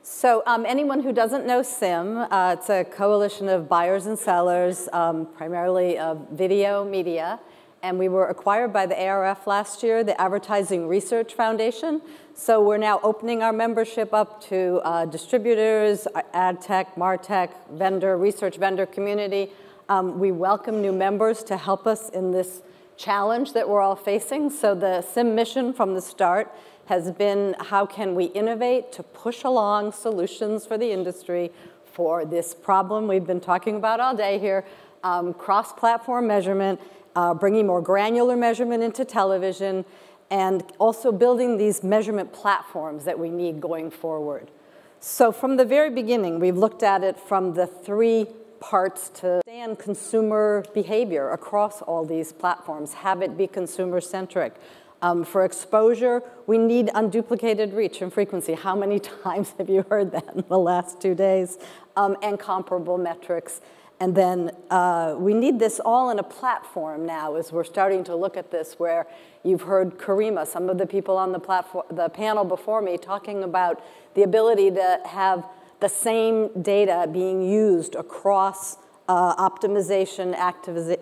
So anyone who doesn't know SIM, it's a coalition of buyers and sellers, primarily of video media. And we were acquired by the ARF last year, the Advertising Research Foundation. So we're now opening our membership up to distributors, ad tech, martech, vendor, research vendor community. We welcome new members to help us in this challenge that we're all facing. So the SIM mission from the start has been how can we innovate to push along solutions for the industry for this problem we've been talking about all day here, cross-platform measurement, bringing more granular measurement into television, and also building these measurement platforms that we need going forward. So from the very beginning, we've looked at it from the 3 parts to understand consumer behavior across all these platforms, have it be consumer-centric. For exposure, we need unduplicated reach and frequency. How many times have you heard that in the last 2 days? And comparable metrics. And then we need this all in a platform now as we're starting to look at this, where you've heard Karima, some of the people on the panel before me, talking about the ability to have the same data being used across optimization,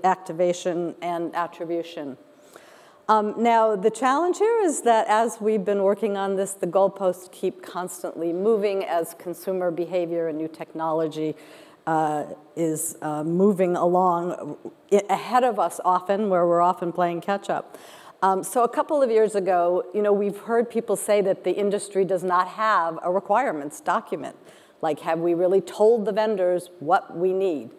activation, and attribution. Now, the challenge here is that as we've been working on this, the goalposts keep constantly moving as consumer behavior and new technology is moving along ahead of us often, where we're often playing catch up. So a couple of years ago, we've heard people say that the industry does not have a requirements document. Like, have we really told the vendors what we need?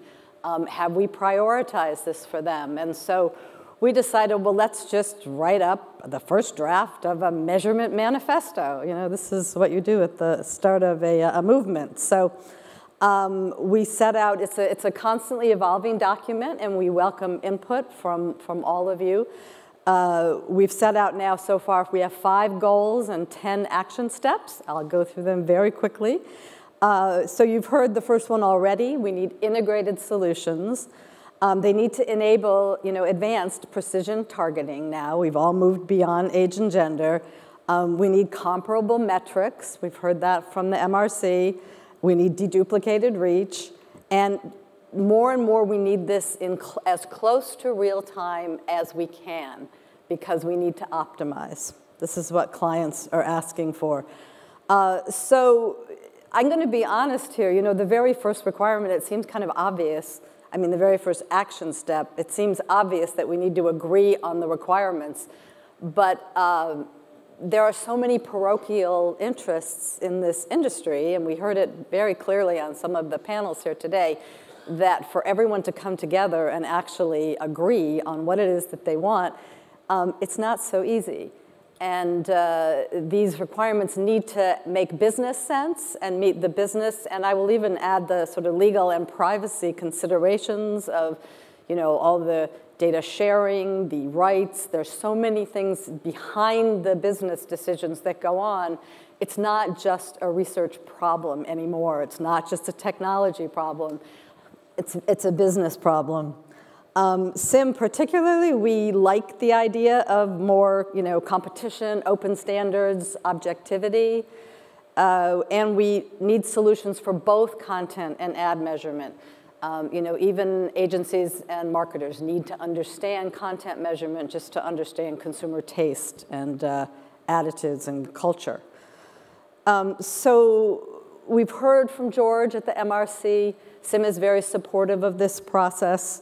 Have we prioritized this for them? And so we decided, well, let's just write up the first draft of a measurement manifesto. This is what you do at the start of a movement. So we set out, it's a constantly evolving document, and we welcome input from all of you. We've set out now so far, we have 5 goals and 10 action steps. I'll go through them very quickly. So you've heard the first one already. We need integrated solutions. They need to enable, advanced precision targeting now. We've all moved beyond age and gender. We need comparable metrics. We've heard that from the MRC. We need deduplicated reach. And more, we need this in as close to real time as we can, because we need to optimize. This is what clients are asking for. So I'm going to be honest here. The very first requirement, it seems kind of obvious. I mean, the very first action step, it seems obvious that we need to agree on the requirements. But there are so many parochial interests in this industry, and we heard it very clearly on some of the panels here today, that for everyone to come together and actually agree on what it is that they want, it's not so easy. And these requirements need to make business sense and meet the business, and I will even add the sort of legal and privacy considerations of, all the data sharing, the rights. There's so many things behind the business decisions that go on. It's not just a research problem anymore. It's not just a technology problem. It's a business problem. SIM particularly, we like the idea of more, competition, open standards, objectivity, and we need solutions for both content and ad measurement. Even agencies and marketers need to understand content measurement just to understand consumer taste and attitudes and culture. So we've heard from George at the MRC. SIM is very supportive of this process.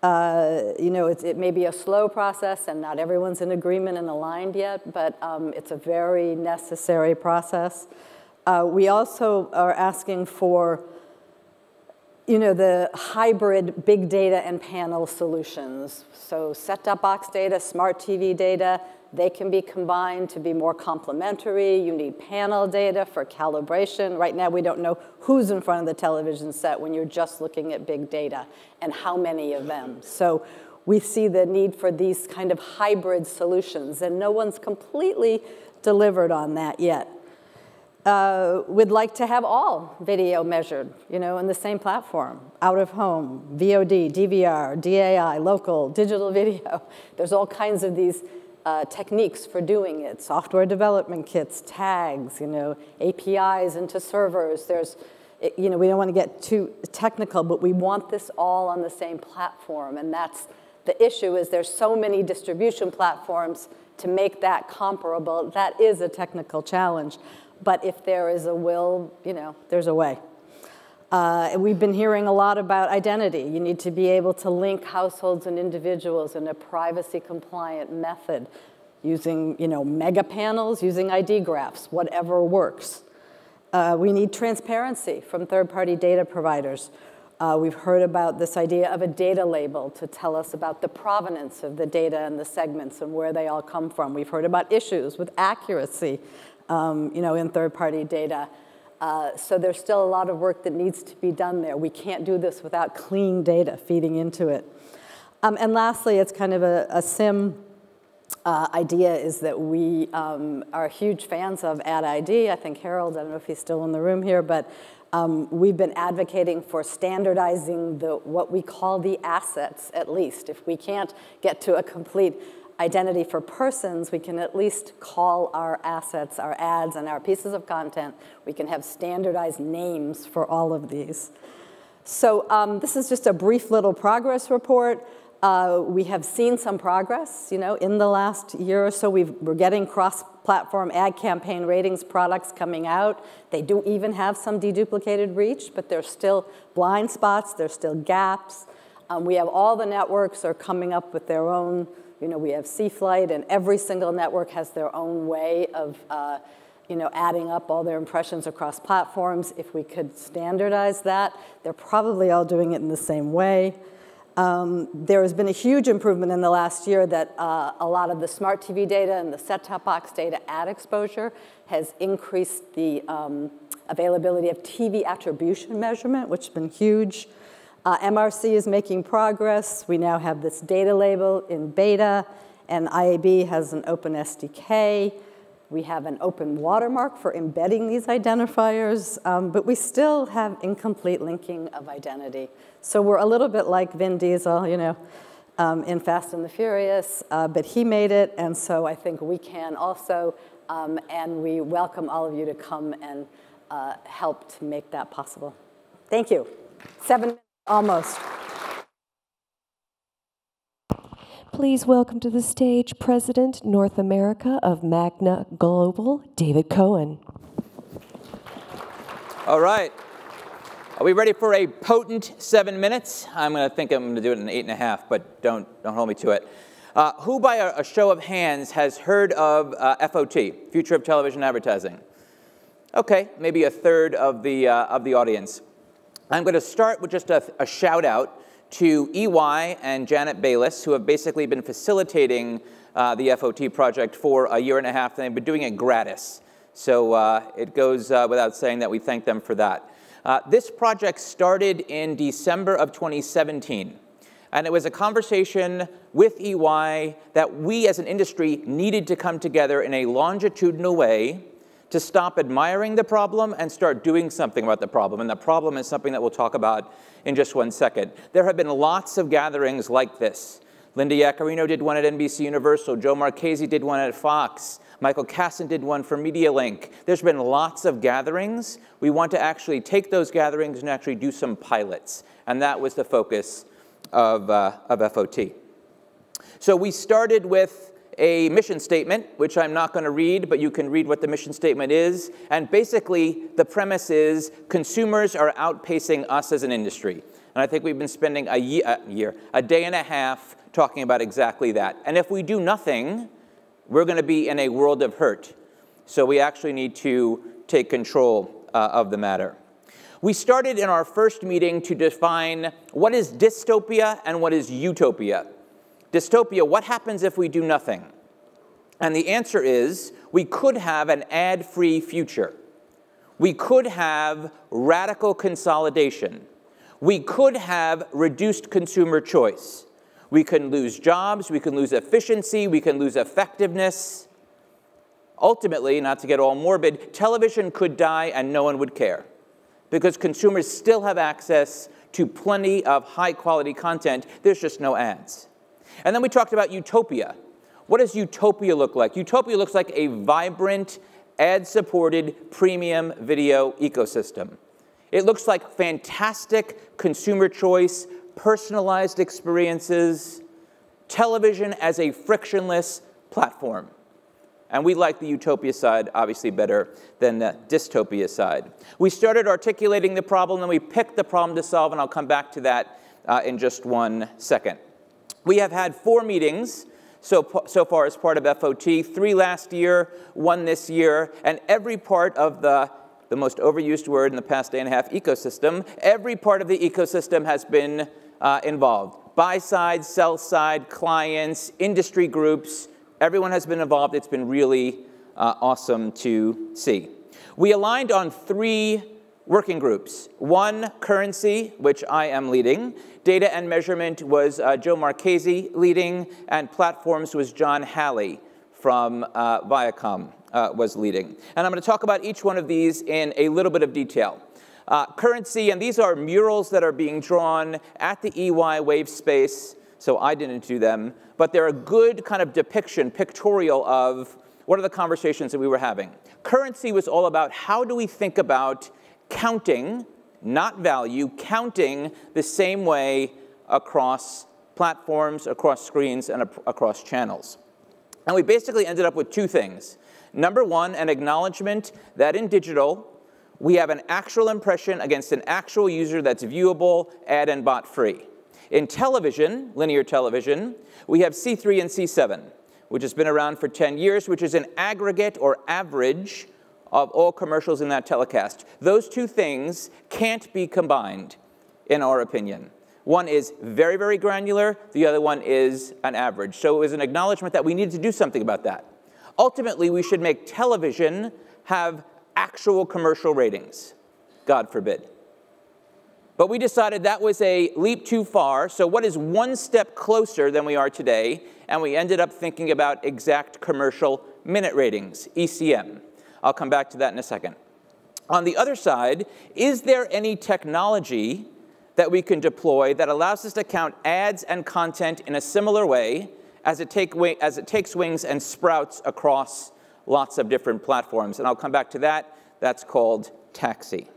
It may be a slow process, and not everyone's in agreement and aligned yet, but it's a very necessary process. We also are asking for, the hybrid big data and panel solutions. So set-top box data, smart TV data, they can be combined to be more complementary. You need panel data for calibration. Right now, we don't know who's in front of the television set when you're just looking at big data and how many of them. So we see the need for these kind of hybrid solutions, and no one's completely delivered on that yet. We'd like to have all video measured, in the same platform, out of home, VOD, DVR, DAI, local, digital video. There's all kinds of these techniques for doing it, software development kits, tags, APIs into servers. There's, we don't want to get too technical, but we want this all on the same platform. And that's the issue, is there's so many distribution platforms to make that comparable. That is a technical challenge. But if there is a will, there's a way. And we've been hearing a lot about identity. You need to be able to link households and individuals in a privacy-compliant method. using mega panels, using ID graphs, whatever works. We need transparency from third-party data providers. We've heard about this idea of a data label to tell us about the provenance of the data and the segments and where they all come from. We've heard about issues with accuracy, in third-party data. So there's still a lot of work that needs to be done there. We can't do this without clean data feeding into it. And lastly, it's kind of a SIM idea is that we are huge fans of AdID. I think Harold, I don't know if he's still in the room here, but we've been advocating for standardizing what we call the assets, at least. If we can't get to a complete identity for persons, we can at least call our assets, our ads, and our pieces of content. We can have standardized names for all of these. So this is just a brief little progress report. We have seen some progress, in the last year or so. We're getting cross-platform ad campaign ratings products coming out. They do even have some deduplicated reach, but there's still blind spots. There's still gaps. We have all the networks are coming up with their own. We have C-Flight, and every single network has their own way of, adding up all their impressions across platforms. If we could standardize that, they're probably all doing it in the same way. There has been a huge improvement in the last year that a lot of the smart TV data and the set-top box data ad exposure has increased the availability of TV attribution measurement, which has been huge. MRC is making progress. We now have this data label in beta, and IAB has an open SDK. We have an open watermark for embedding these identifiers, but we still have incomplete linking of identity. So we're a little bit like Vin Diesel, in Fast and the Furious, but he made it, and so I think we can also, and we welcome all of you to come and help to make that possible. Thank you. 7 minutes. Almost. Please welcome to the stage President North America of Magna Global, David Cohen. All right. Are we ready for a potent 7 minutes? I'm going to do it in 8.5, but don't hold me to it. Who, by a show of hands, has heard of FOT, Future of Television Advertising? Okay, maybe a third of the audience. I'm going to start with just a shout out to EY and Janet Bayless, who have basically been facilitating the FOT project for a year and a half, and they've been doing it gratis. So it goes without saying that we thank them for that. This project started in December of 2017, and it was a conversation with EY that we as an industry needed to come together in a longitudinal way to stop admiring the problem and start doing something about the problem. And the problem is something that we'll talk about in just 1 second. There have been lots of gatherings like this. Linda Yaccarino did one at NBC Universal. Joe Marchese did one at Fox. Michael Kasson did one for MediaLink. There's been lots of gatherings. We want to actually take those gatherings and actually do some pilots. And that was the focus of FOT. So we started with a mission statement, which I'm not going to read, but you can read what the mission statement is. And basically, the premise is consumers are outpacing us as an industry. And I think we've been spending a day and a half talking about exactly that. And if we do nothing, we're going to be in a world of hurt. So we actually need to take control of the matter. We started in our first meeting to define what is dystopia and what is utopia. Dystopia, what happens if we do nothing? And the answer is, we could have an ad-free future. We could have radical consolidation. We could have reduced consumer choice. We can lose jobs, we can lose efficiency, we can lose effectiveness. Ultimately, not to get all morbid, television could die and no one would care, because consumers still have access to plenty of high-quality content. There's just no ads. And then we talked about utopia. What does utopia look like? Utopia looks like a vibrant, ad-supported premium video ecosystem. It looks like fantastic consumer choice, personalized experiences, television as a frictionless platform. And we like the utopia side, obviously, better than the dystopia side. We started articulating the problem, and we picked the problem to solve, and I'll come back to that in just 1 second. We have had 4 meetings so far as part of FOT, 3 last year, 1 this year, and every part of the most overused word in the past day and a half, ecosystem, every part of the ecosystem has been involved. Buy side, sell side, clients, industry groups, everyone has been involved. It's been really awesome to see. We aligned on 3 working groups. 1, currency, which I am leading. Data and measurement was Joe Marchese leading, and platforms was John Halley from Viacom was leading. And I'm going to talk about each one of these in a little bit of detail. Currency, and these are murals that are being drawn at the EY Wave Space, so I didn't do them, but they're a good kind of depiction, pictorial of what are the conversations that we were having. Currency was all about how do we think about counting, not value, counting the same way across platforms, across screens, and across channels. And we basically ended up with 2 things. Number 1, an acknowledgement that in digital, we have an actual impression against an actual user that's viewable, ad and bot free. In television, linear television, we have C3 and C7, which has been around for 10 years, which is an aggregate or average of all commercials in that telecast. Those 2 things can't be combined, in our opinion. One is very, very granular. The other one is an average. So it was an acknowledgement that we needed to do something about that. Ultimately, we should make television have actual commercial ratings. God forbid. But we decided that was a leap too far. So what is 1 step closer than we are today? And we ended up thinking about exact commercial minute ratings, ECM. I'll come back to that in a second. On the other side, is there any technology that we can deploy that allows us to count ads and content in a similar way as it takes wings and sprouts across lots of different platforms? And I'll come back to that. That's called Taxi.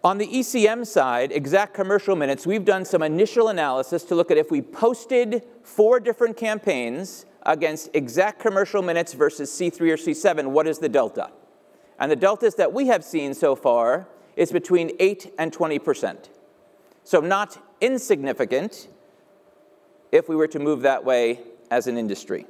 On the ECM side, exact commercial minutes, we've done some initial analysis to look at if we posted 4 different campaigns against exact commercial minutes versus C3 or C7, what is the delta? And the deltas that we have seen so far is between 8 and 20%. So not insignificant if we were to move that way as an industry.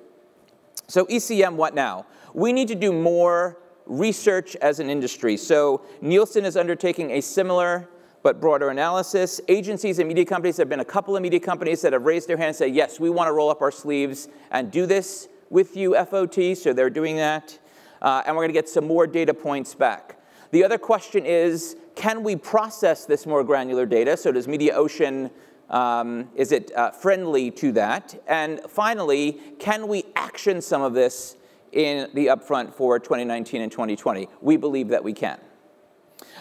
So ECM, what now? We need to do more research as an industry. So Nielsen is undertaking a similar but broader analysis. Agencies and media companies, there have been a couple of media companies that have raised their hands and say, yes, we want to roll up our sleeves and do this with you, FOT, so they're doing that. And we're going to get some more data points back. The other question is, can we process this more granular data? So does MediaOcean, is it friendly to that? And finally, can we action some of this in the upfront for 2019 and 2020? We believe that we can.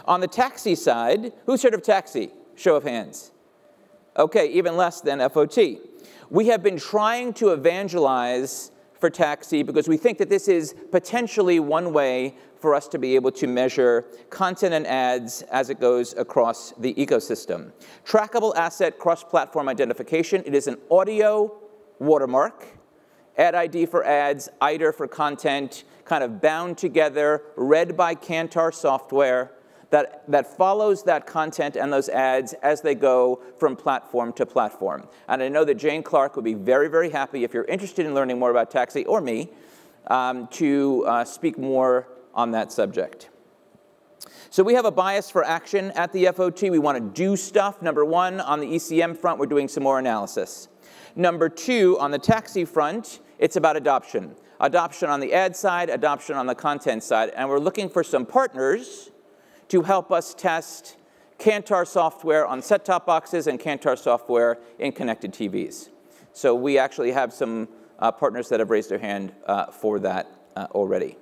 On the Taxi side, who's heard of Taxi? Show of hands. Okay, even less than FOT. We have been trying to evangelize for Taxi because we think that this is potentially one way for us to be able to measure content and ads as it goes across the ecosystem. Trackable asset cross-platform identification. It is an audio watermark. Ad ID for ads, IDR for content, kind of bound together, read by Kantar software that follows that content and those ads as they go from platform to platform. And I know that Jane Clark would be very, very happy if you're interested in learning more about Taxi, or me, to speak more on that subject. So we have a bias for action at the FOT. We want to do stuff. Number 1, on the ECM front, we're doing some more analysis. Number 2, on the Taxi front, it's about adoption. Adoption on the ad side, adoption on the content side. And we're looking for some partners to help us test Kantar software on set-top boxes and Kantar software in connected TVs. So we actually have some partners that have raised their hand for that already.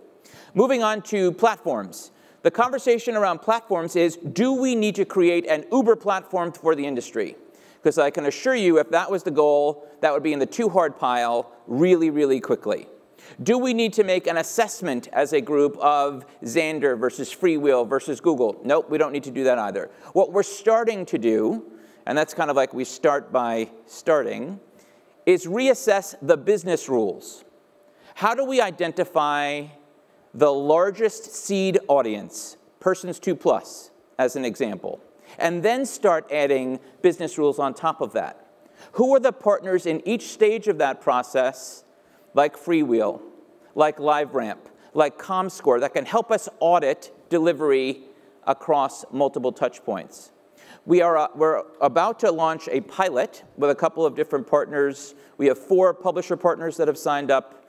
Moving on to platforms. The conversation around platforms is, do we need to create an Uber platform for the industry? Because I can assure you, if that was the goal, that would be in the too hard pile really, really quickly. Do we need to make an assessment as a group of Xandr versus Freewheel versus Google? Nope, we don't need to do that either. What we're starting to do, and that's kind of like we start by starting, is reassess the business rules. How do we identify the largest seed audience, persons 2+, as an example, and then start adding business rules on top of that? Who are the partners in each stage of that process, like Freewheel, like LiveRamp, like ComScore, that can help us audit delivery across multiple touch points? We're about to launch a pilot with a couple of different partners. We have 4 publisher partners that have signed up,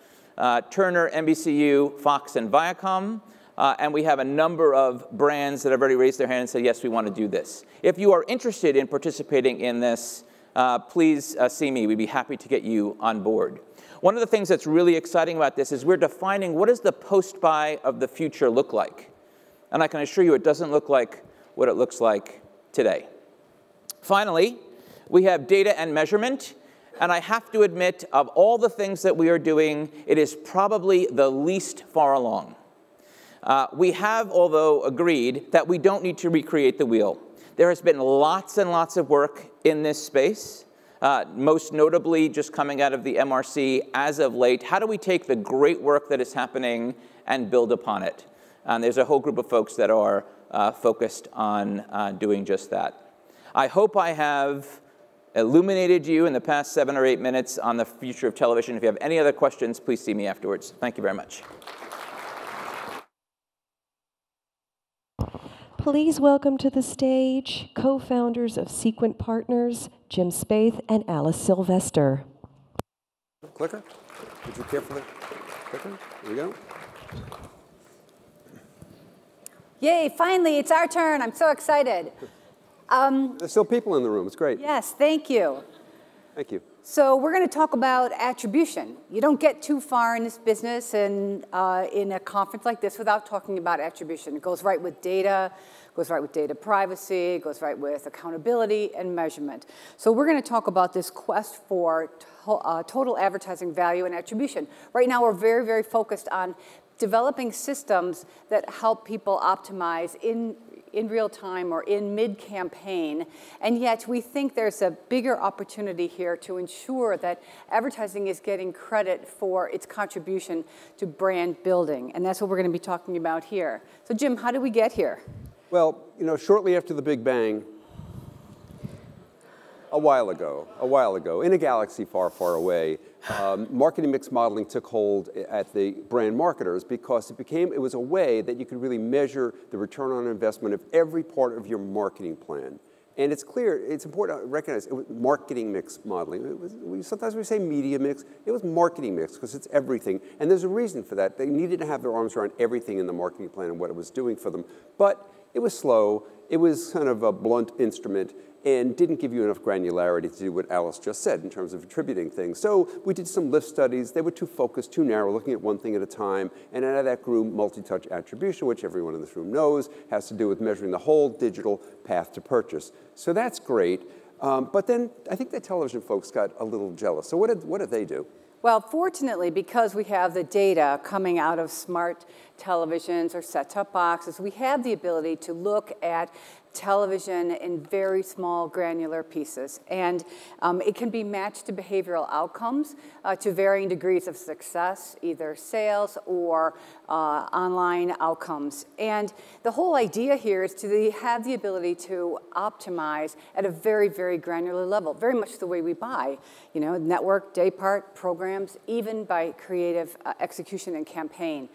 Turner, NBCU, Fox, and Viacom. And we have a number of brands that have already raised their hand and said, yes, we want to do this. If you are interested in participating in this, please see me. We'd be happy to get you on board. One of the things that's really exciting about this is we're defining what does the post-buy of the future look like. And I can assure you it doesn't look like what it looks like today. Finally, we have data and measurement. And I have to admit, of all the things that we are doing, it is probably the least far along. We have, although, agreed that we don't need to recreate the wheel. There has been lots and lots of work in this space, most notably just coming out of the MRC as of late. How do we take the great work that is happening and build upon it? And there's a whole group of folks that are focused on doing just that. I hope I have illuminated you in the past 7 or 8 minutes on the future of television. If you have any other questions, please see me afterwards. Thank you very much. Please welcome to the stage co-founders of Sequent Partners, Jim Spaeth and Alice Sylvester. Clicker? Would you care for the clicker? There we go. Yay, finally, it's our turn. I'm so excited. There's still people in the room. It's great. Yes, thank you. Thank you. So we're going to talk about attribution. You don't get too far in this business and in a conference like this without talking about attribution. It goes right with data, goes right with data privacy, goes right with accountability and measurement. So we're going to talk about this quest for total advertising value and attribution. Right now we're very, very focused on developing systems that help people optimize in real time or in mid-campaign, and yet we think there's a bigger opportunity here to ensure that advertising is getting credit for its contribution to brand building, and that's what we're going to be talking about here. So Jim, how did we get here? Well, you know, shortly after the Big Bang, a while ago, in a galaxy far, far away, marketing mix modeling took hold at the brand marketers because it was a way that you could really measure the return on investment of every part of your marketing plan. And it's clear, it's important to recognize it was marketing mix modeling. Sometimes we say media mix. It was marketing mix because it's everything. And there's a reason for that. They needed to have their arms around everything in the marketing plan and what it was doing for them. But it was slow. It was kind of a blunt instrument and didn't give you enough granularity to do what Alice just said in terms of attributing things. So we did some lift studies. They were too focused, too narrow, looking at one thing at a time. And out of that grew multi-touch attribution, which everyone in this room knows has to do with measuring the whole digital path to purchase. So that's great. But then I think the television folks got a little jealous. So what did they do? Well, fortunately, because we have the data coming out of smart televisions or set-top boxes, we have the ability to look at television in very small granular pieces. And it can be matched to behavioral outcomes to varying degrees of success, either sales or online outcomes. And the whole idea here is to have the ability to optimize at a very, very granular level, very much the way we buy, you know, network, day part, programs, even by creative execution and campaign.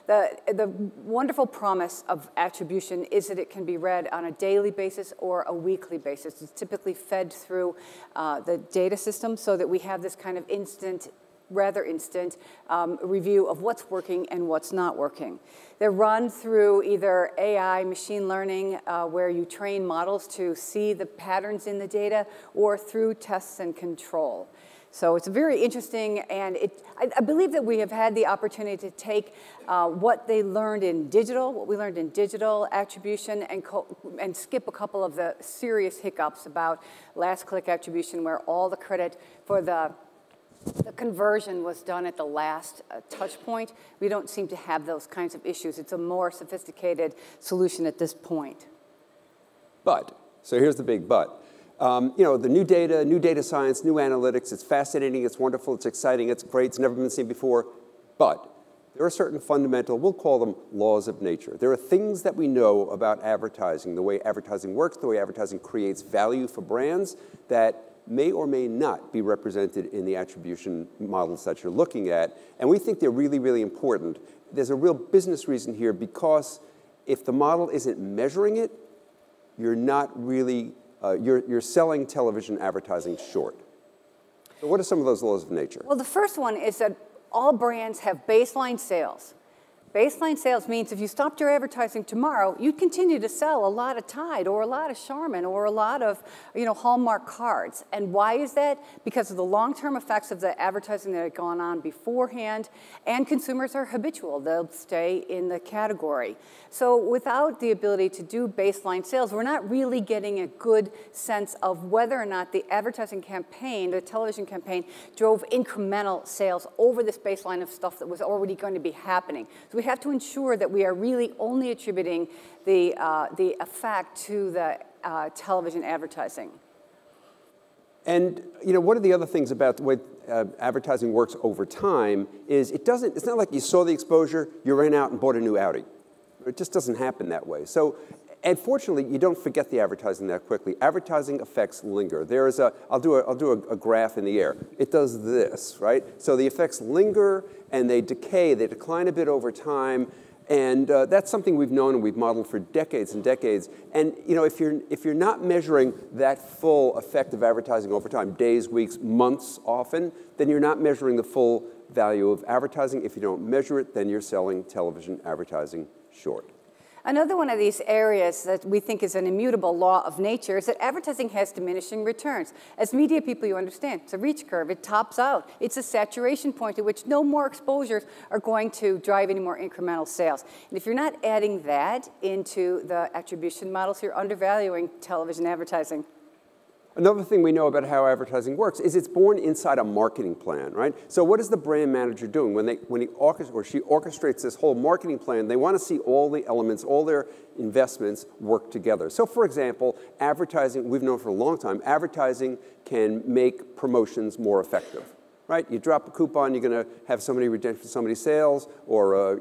The wonderful promise of attribution is that it can be read on a daily basis or a weekly basis. It's typically fed through the data system so that we have this kind of instant review of what's working and what's not working. They're run through either AI, machine learning, where you train models to see the patterns in the data, or through tests and control. So it's very interesting, and I believe that we have had the opportunity to take what we learned in digital attribution, and skip a couple of the serious hiccups about last click attribution, where all the credit for the conversion was done at the last touch point. We don't seem to have those kinds of issues. It's a more sophisticated solution at this point. But, so here's the big but. You know, the new data science, new analytics, it's fascinating, it's wonderful, it's exciting, it's great, it's never been seen before, but there are certain fundamental, we'll call them laws of nature. There are things that we know about advertising, the way advertising works, the way advertising creates value for brands, that may or may not be represented in the attribution models that you're looking at. And we think they're really, really important. There's a real business reason here, because if the model isn't measuring it, you're not really, you're selling television advertising short. So what are some of those laws of nature? Well, the first one is that all brands have baseline sales. Baseline sales means if you stopped your advertising tomorrow, you'd continue to sell a lot of Tide or a lot of Charmin or a lot of, Hallmark cards. And why is that? Because of the long-term effects of the advertising that had gone on beforehand, and consumers are habitual. They'll stay in the category. So without the ability to do baseline sales, we're not really getting a good sense of whether or not the advertising campaign, the television campaign, drove incremental sales over this baseline of stuff that was already going to be happening. So we have to ensure that we are really only attributing the effect to the television advertising. And one of the other things about the way advertising works over time is it's not like you saw the exposure, you ran out and bought a new Audi. It just doesn't happen that way. So, and fortunately, you don't forget the advertising that quickly. Advertising effects linger. I'll do a graph in the air. It does this, right? So the effects linger and they decay, they decline a bit over time. And that's something we've known and we've modeled for decades and decades. And if you're not measuring that full effect of advertising over time, days, weeks, months often, then you're not measuring the full value of advertising. If you don't measure it, then you're selling television advertising short. Another one of these areas that we think is an immutable law of nature is that advertising has diminishing returns. As media people, you understand, it's a reach curve. It tops out. It's a saturation point at which no more exposures are going to drive any more incremental sales. And if you're not adding that into the attribution models, you're undervaluing television advertising. Another thing we know about how advertising works is it's born inside a marketing plan, right? So what is the brand manager doing? When he orchestrates this whole marketing plan, they want to see all the elements, all their investments work together. So for example, advertising, we've known for a long time, advertising can make promotions more effective, right? You drop a coupon, you're going to have somebody redemption, somebody's sales, or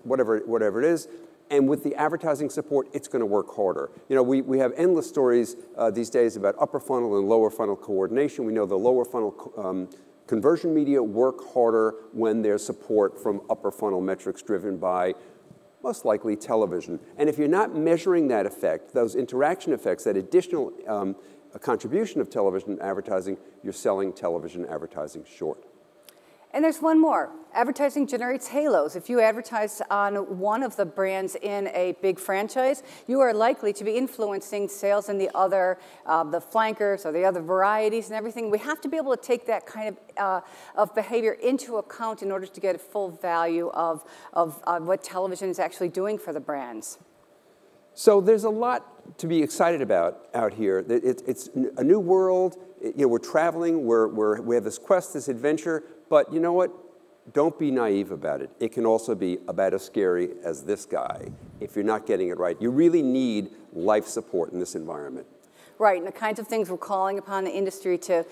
whatever it is. And with the advertising support, it's going to work harder. We have endless stories these days about upper funnel and lower funnel coordination. We know the lower funnel conversion media work harder when there's support from upper funnel metrics driven by most likely television. And if you're not measuring that effect, those interaction effects, that additional contribution of television advertising, you're selling television advertising short. And there's one more. Advertising generates halos. If you advertise on one of the brands in a big franchise, you are likely to be influencing sales in the other, the flankers or the other varieties and everything. We have to be able to take that kind of behavior into account in order to get a full value of what television is actually doing for the brands. So there's a lot to be excited about out here. It's a new world. We're traveling. We have this quest, this adventure. But you know what? Don't be naive about it. It can also be about as scary as this guy if you're not getting it right. You really need life support in this environment. Right, and the kinds of things we're calling upon the industry to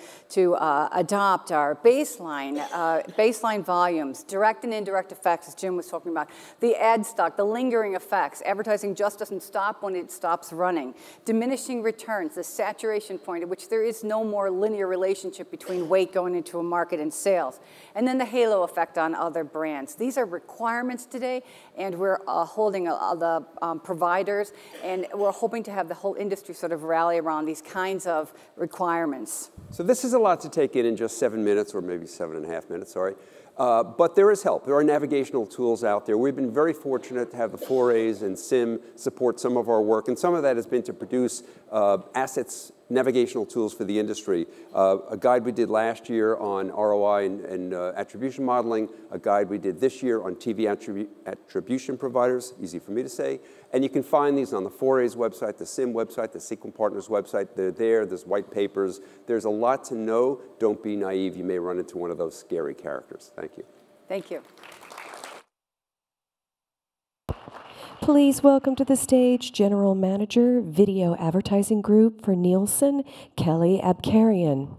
adopt are baseline volumes, direct and indirect effects, as Jim was talking about, the ad stock, the lingering effects. Advertising just doesn't stop when it stops running. Diminishing returns, the saturation point at which there is no more linear relationship between weight going into a market and sales. And then the halo effect on other brands. These are requirements today, and we're holding the providers, and we're hoping to have the whole industry sort of rally around these kinds of requirements. So this is a lot to take in just 7 minutes, or maybe 7.5 minutes, sorry. But there is help. There are navigational tools out there. We've been very fortunate to have the 4A's and SIM support some of our work, and some of that has been to produce assets, navigational tools for the industry. A guide we did last year on ROI and attribution modeling, a guide we did this year on TV attribution providers, easy for me to say. And you can find these on the 4A's website, the SIM website, the Sequent Partners website. They're there. There's white papers. There's a lot to know. Don't be naive. You may run into one of those scary characters. Thank you. Thank you. Please welcome to the stage General Manager, Video Advertising Group for Nielsen, Kelly Abkarian.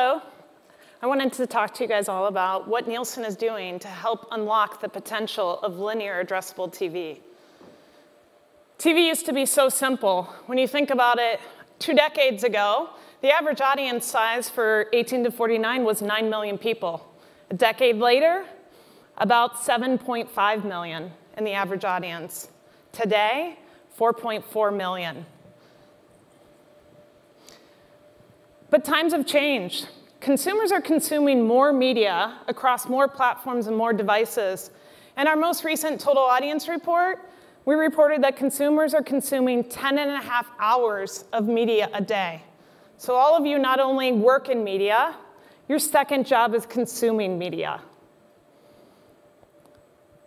Hello. I wanted to talk to you guys all about what Nielsen is doing to help unlock the potential of linear addressable TV. TV used to be so simple. When you think about it, 2 decades ago, the average audience size for 18 to 49 was 9 million people. A decade later, about 7.5 million in the average audience. Today, 4.4 million. But times have changed. Consumers are consuming more media across more platforms and more devices. In our most recent total audience report, we reported that consumers are consuming 10.5 hours of media a day. So all of you not only work in media, your second job is consuming media.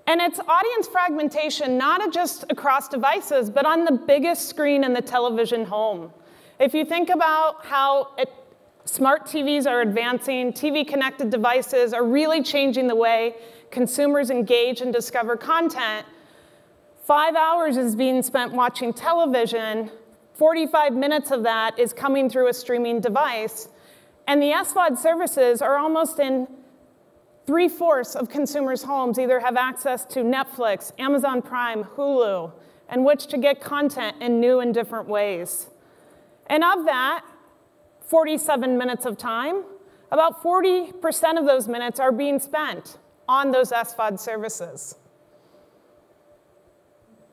And it's audience fragmentation, not just across devices, but on the biggest screen in the television home. If you think about how smart TVs are advancing, TV-connected devices are really changing the way consumers engage and discover content, 5 hours is being spent watching television, 45 minutes of that is coming through a streaming device, and the SVOD services are almost in 3/4 of consumers' homes either have access to Netflix, Amazon Prime, Hulu, and which to get content in new and different ways. And of that, 47 minutes of time, about 40% of those minutes are being spent on those SVOD services.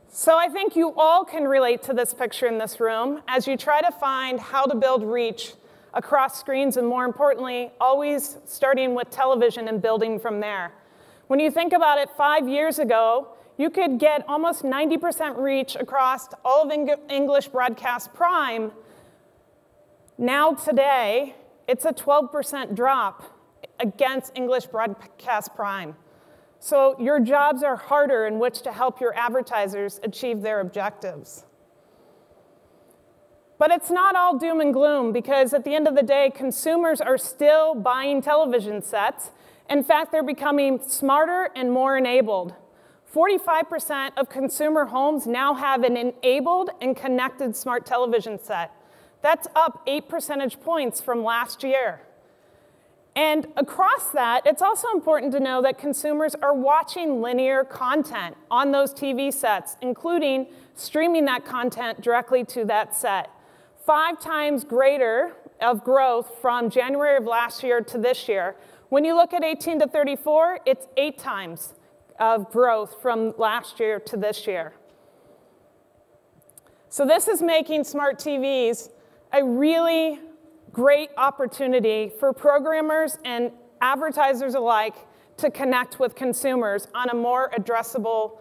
So I think you all can relate to this picture in this room as you try to find how to build reach across screens, and more importantly, always starting with television and building from there. When you think about it, 5 years ago, you could get almost 90% reach across all of English broadcast prime. Now today, it's a 12% drop against English broadcast prime. So your jobs are harder in which to help your advertisers achieve their objectives. But it's not all doom and gloom, because at the end of the day, consumers are still buying television sets. In fact, they're becoming smarter and more enabled. 45% of consumer homes now have an enabled and connected smart television set. That's up 8 percentage points from last year. And across that, it's also important to know that consumers are watching linear content on those TV sets, including streaming that content directly to that set. 5 times greater of growth from January of last year to this year. When you look at 18 to 34, it's 8 times of growth from last year to this year. So this is making smart TVs a really great opportunity for programmers and advertisers alike to connect with consumers on a more addressable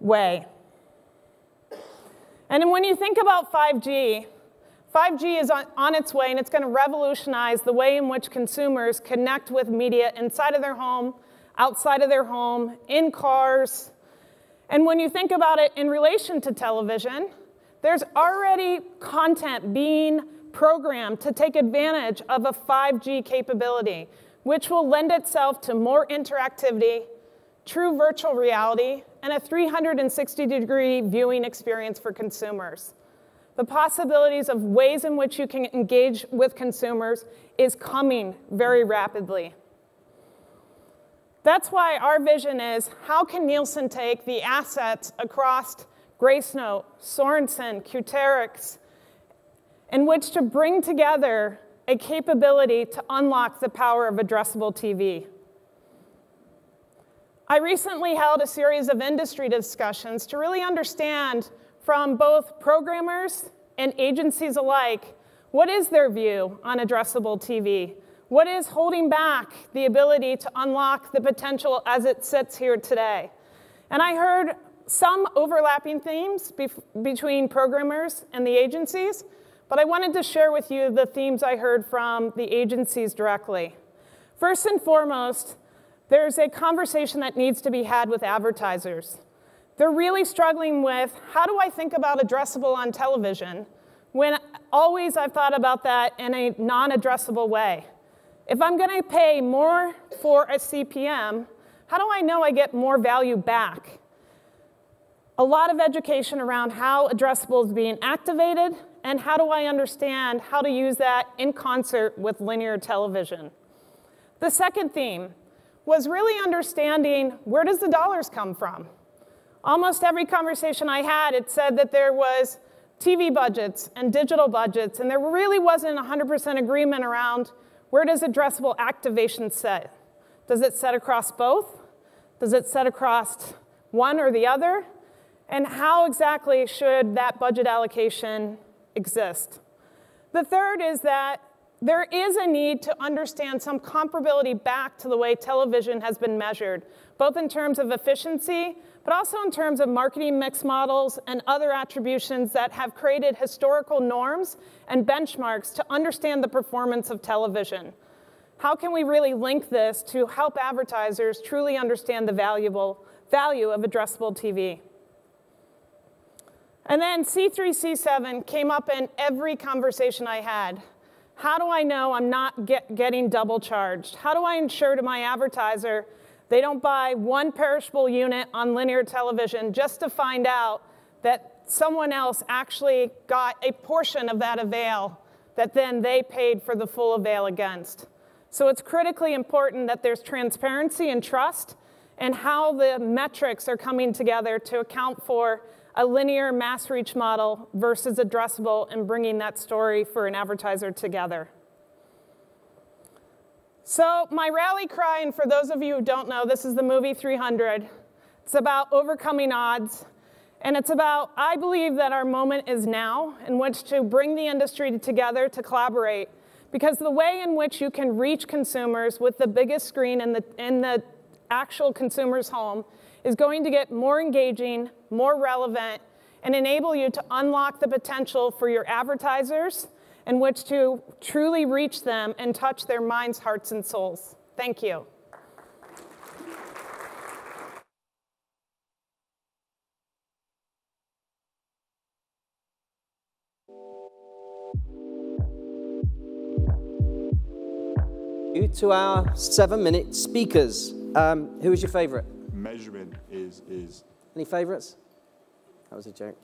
way. And when you think about 5G, 5G is on its way, and it's going to revolutionize the way in which consumers connect with media inside of their home, outside of their home, in cars. And when you think about it in relation to television, there's already content being programmed to take advantage of a 5G capability, which will lend itself to more interactivity, true virtual reality, and a 360-degree viewing experience for consumers. The possibilities of ways in which you can engage with consumers is coming very rapidly. That's why our vision is, how can Nielsen take the assets across Gracenote, Sorensen, Qterix, in which to bring together a capability to unlock the power of addressable TV. I recently held a series of industry discussions to really understand from both programmers and agencies alike, what is their view on addressable TV? What is holding back the ability to unlock the potential as it sits here today? And I heard some overlapping themes between programmers and the agencies, but I wanted to share with you the themes I heard from the agencies directly. First and foremost, there's a conversation that needs to be had with advertisers. They're really struggling with, how do I think about addressable on television when always I've thought about that in a non-addressable way? If I'm going to pay more for a CPM, how do I know I get more value back? A lot of education around how addressable is being activated And how do I understand how to use that in concert with linear television? The second theme was really understanding, where does the dollars come from? Almost every conversation I had, it said that there was TV budgets and digital budgets, and there really wasn't 100% agreement around where does addressable activation sit. Does it set across both? Does it set across one or the other? And how exactly should that budget allocation exist? The third is that there is a need to understand some comparability back to the way television has been measured, both in terms of efficiency, but also in terms of marketing mix models and other attributions that have created historical norms and benchmarks to understand the performance of television. How can we really link this to help advertisers truly understand the value of addressable TV? And then C3, C7 came up in every conversation I had. How do I know I'm not getting double charged? How do I ensure to my advertiser they don't buy one perishable unit on linear television just to find out that someone else actually got a portion of that avail that then they paid for the full avail against? So it's critically important that there's transparency and trust and how the metrics are coming together to account for a linear mass reach model versus addressable and bringing that story for an advertiser together. So my rally cry, and for those of you who don't know, this is the movie 300. It's about overcoming odds. And it's about, I believe that our moment is now in which to bring the industry together to collaborate. Because the way in which you can reach consumers with the biggest screen in the actual consumer's home is going to get more engaging, more relevant, and enable you to unlock the potential for your advertisers in which to truly reach them and touch their minds, hearts, and souls. Thank you. To our 7-minute speakers. Who is your favorite? Measurement is... Any favorites? That was a joke.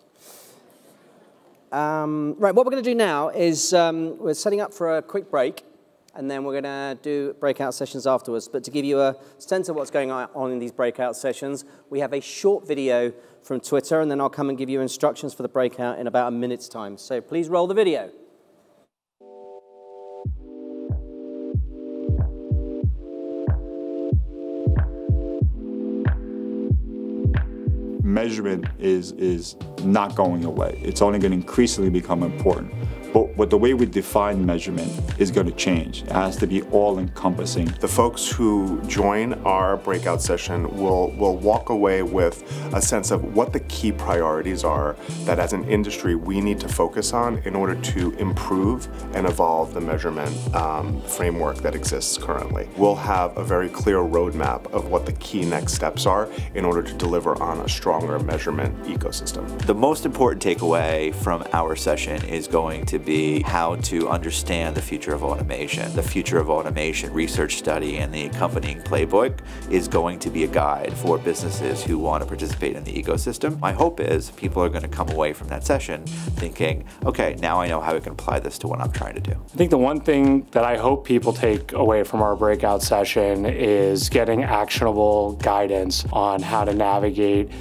Right, what we're going to do now is we're setting up for a quick break, and then we're going to do breakout sessions afterwards. But to give you a sense of what's going on in these breakout sessions, we have a short video from Twitter, and then I'll come and give you instructions for the breakout in about a minute's time. So please roll the video. Measurement is not going away. It's only going to increasingly become important. But the way we define measurement is going to change. It has to be all-encompassing. The folks who join our breakout session will walk away with a sense of what the key priorities are that as an industry we need to focus on in order to improve and evolve the measurement framework that exists currently. We'll have a very clear roadmap of what the key next steps are in order to deliver on a stronger measurement ecosystem. The most important takeaway from our session is going to be how to understand the future of automation. The future of automation research study and the accompanying playbook is going to be a guide for businesses who want to participate in the ecosystem. My hope is people are going to come away from that session thinking, okay, now I know how I can apply this to what I'm trying to do. I think the one thing that I hope people take away from our breakout session is getting actionable guidance on how to navigate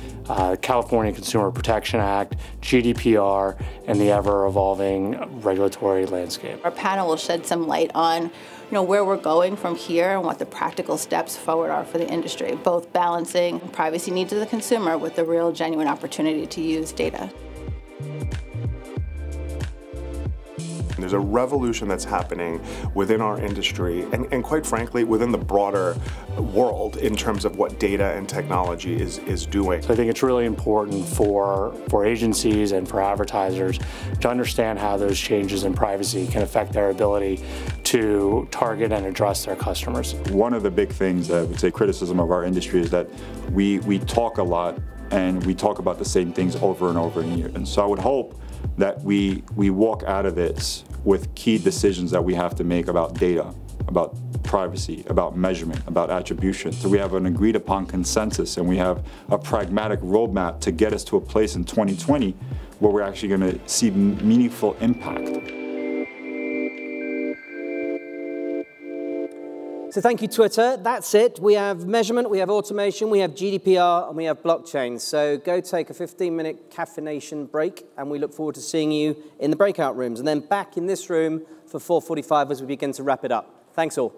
California Consumer Protection Act, GDPR, and the ever-evolving regulatory landscape. Our panel will shed some light on where we're going from here and what the practical steps forward are for the industry, both balancing privacy needs of the consumer with the real genuine opportunity to use data. There's a revolution that's happening within our industry and quite frankly within the broader world in terms of what data and technology is doing. So I think it's really important for agencies and for advertisers to understand how those changes in privacy can affect their ability to target and address their customers. One of the big things that I would say criticism of our industry is that we talk a lot and we talk about the same things over and over again. And so I would hope that we walk out of this with key decisions that we have to make about data, about privacy, about measurement, about attribution. So we have an agreed upon consensus and we have a pragmatic roadmap to get us to a place in 2020 where we're actually going to see meaningful impact. So thank you, Twitter. That's it. We have measurement, we have automation, we have GDPR, and we have blockchain. So go take a 15-minute caffeination break, and we look forward to seeing you in the breakout rooms, and then back in this room for 4:45 as we begin to wrap it up. Thanks all.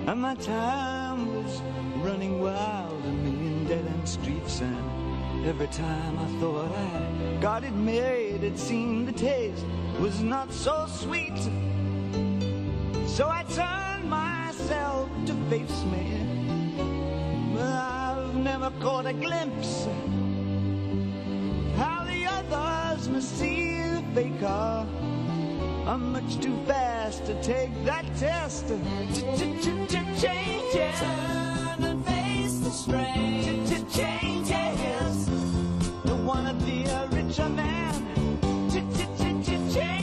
And my time was running wild, a million dead-end streets, and every time I thought I got it made, it seemed the taste was not so sweet. So I turned myself to face me, but I've never caught a glimpse how the others must see the faker. I'm much too fast to take that test. Change it.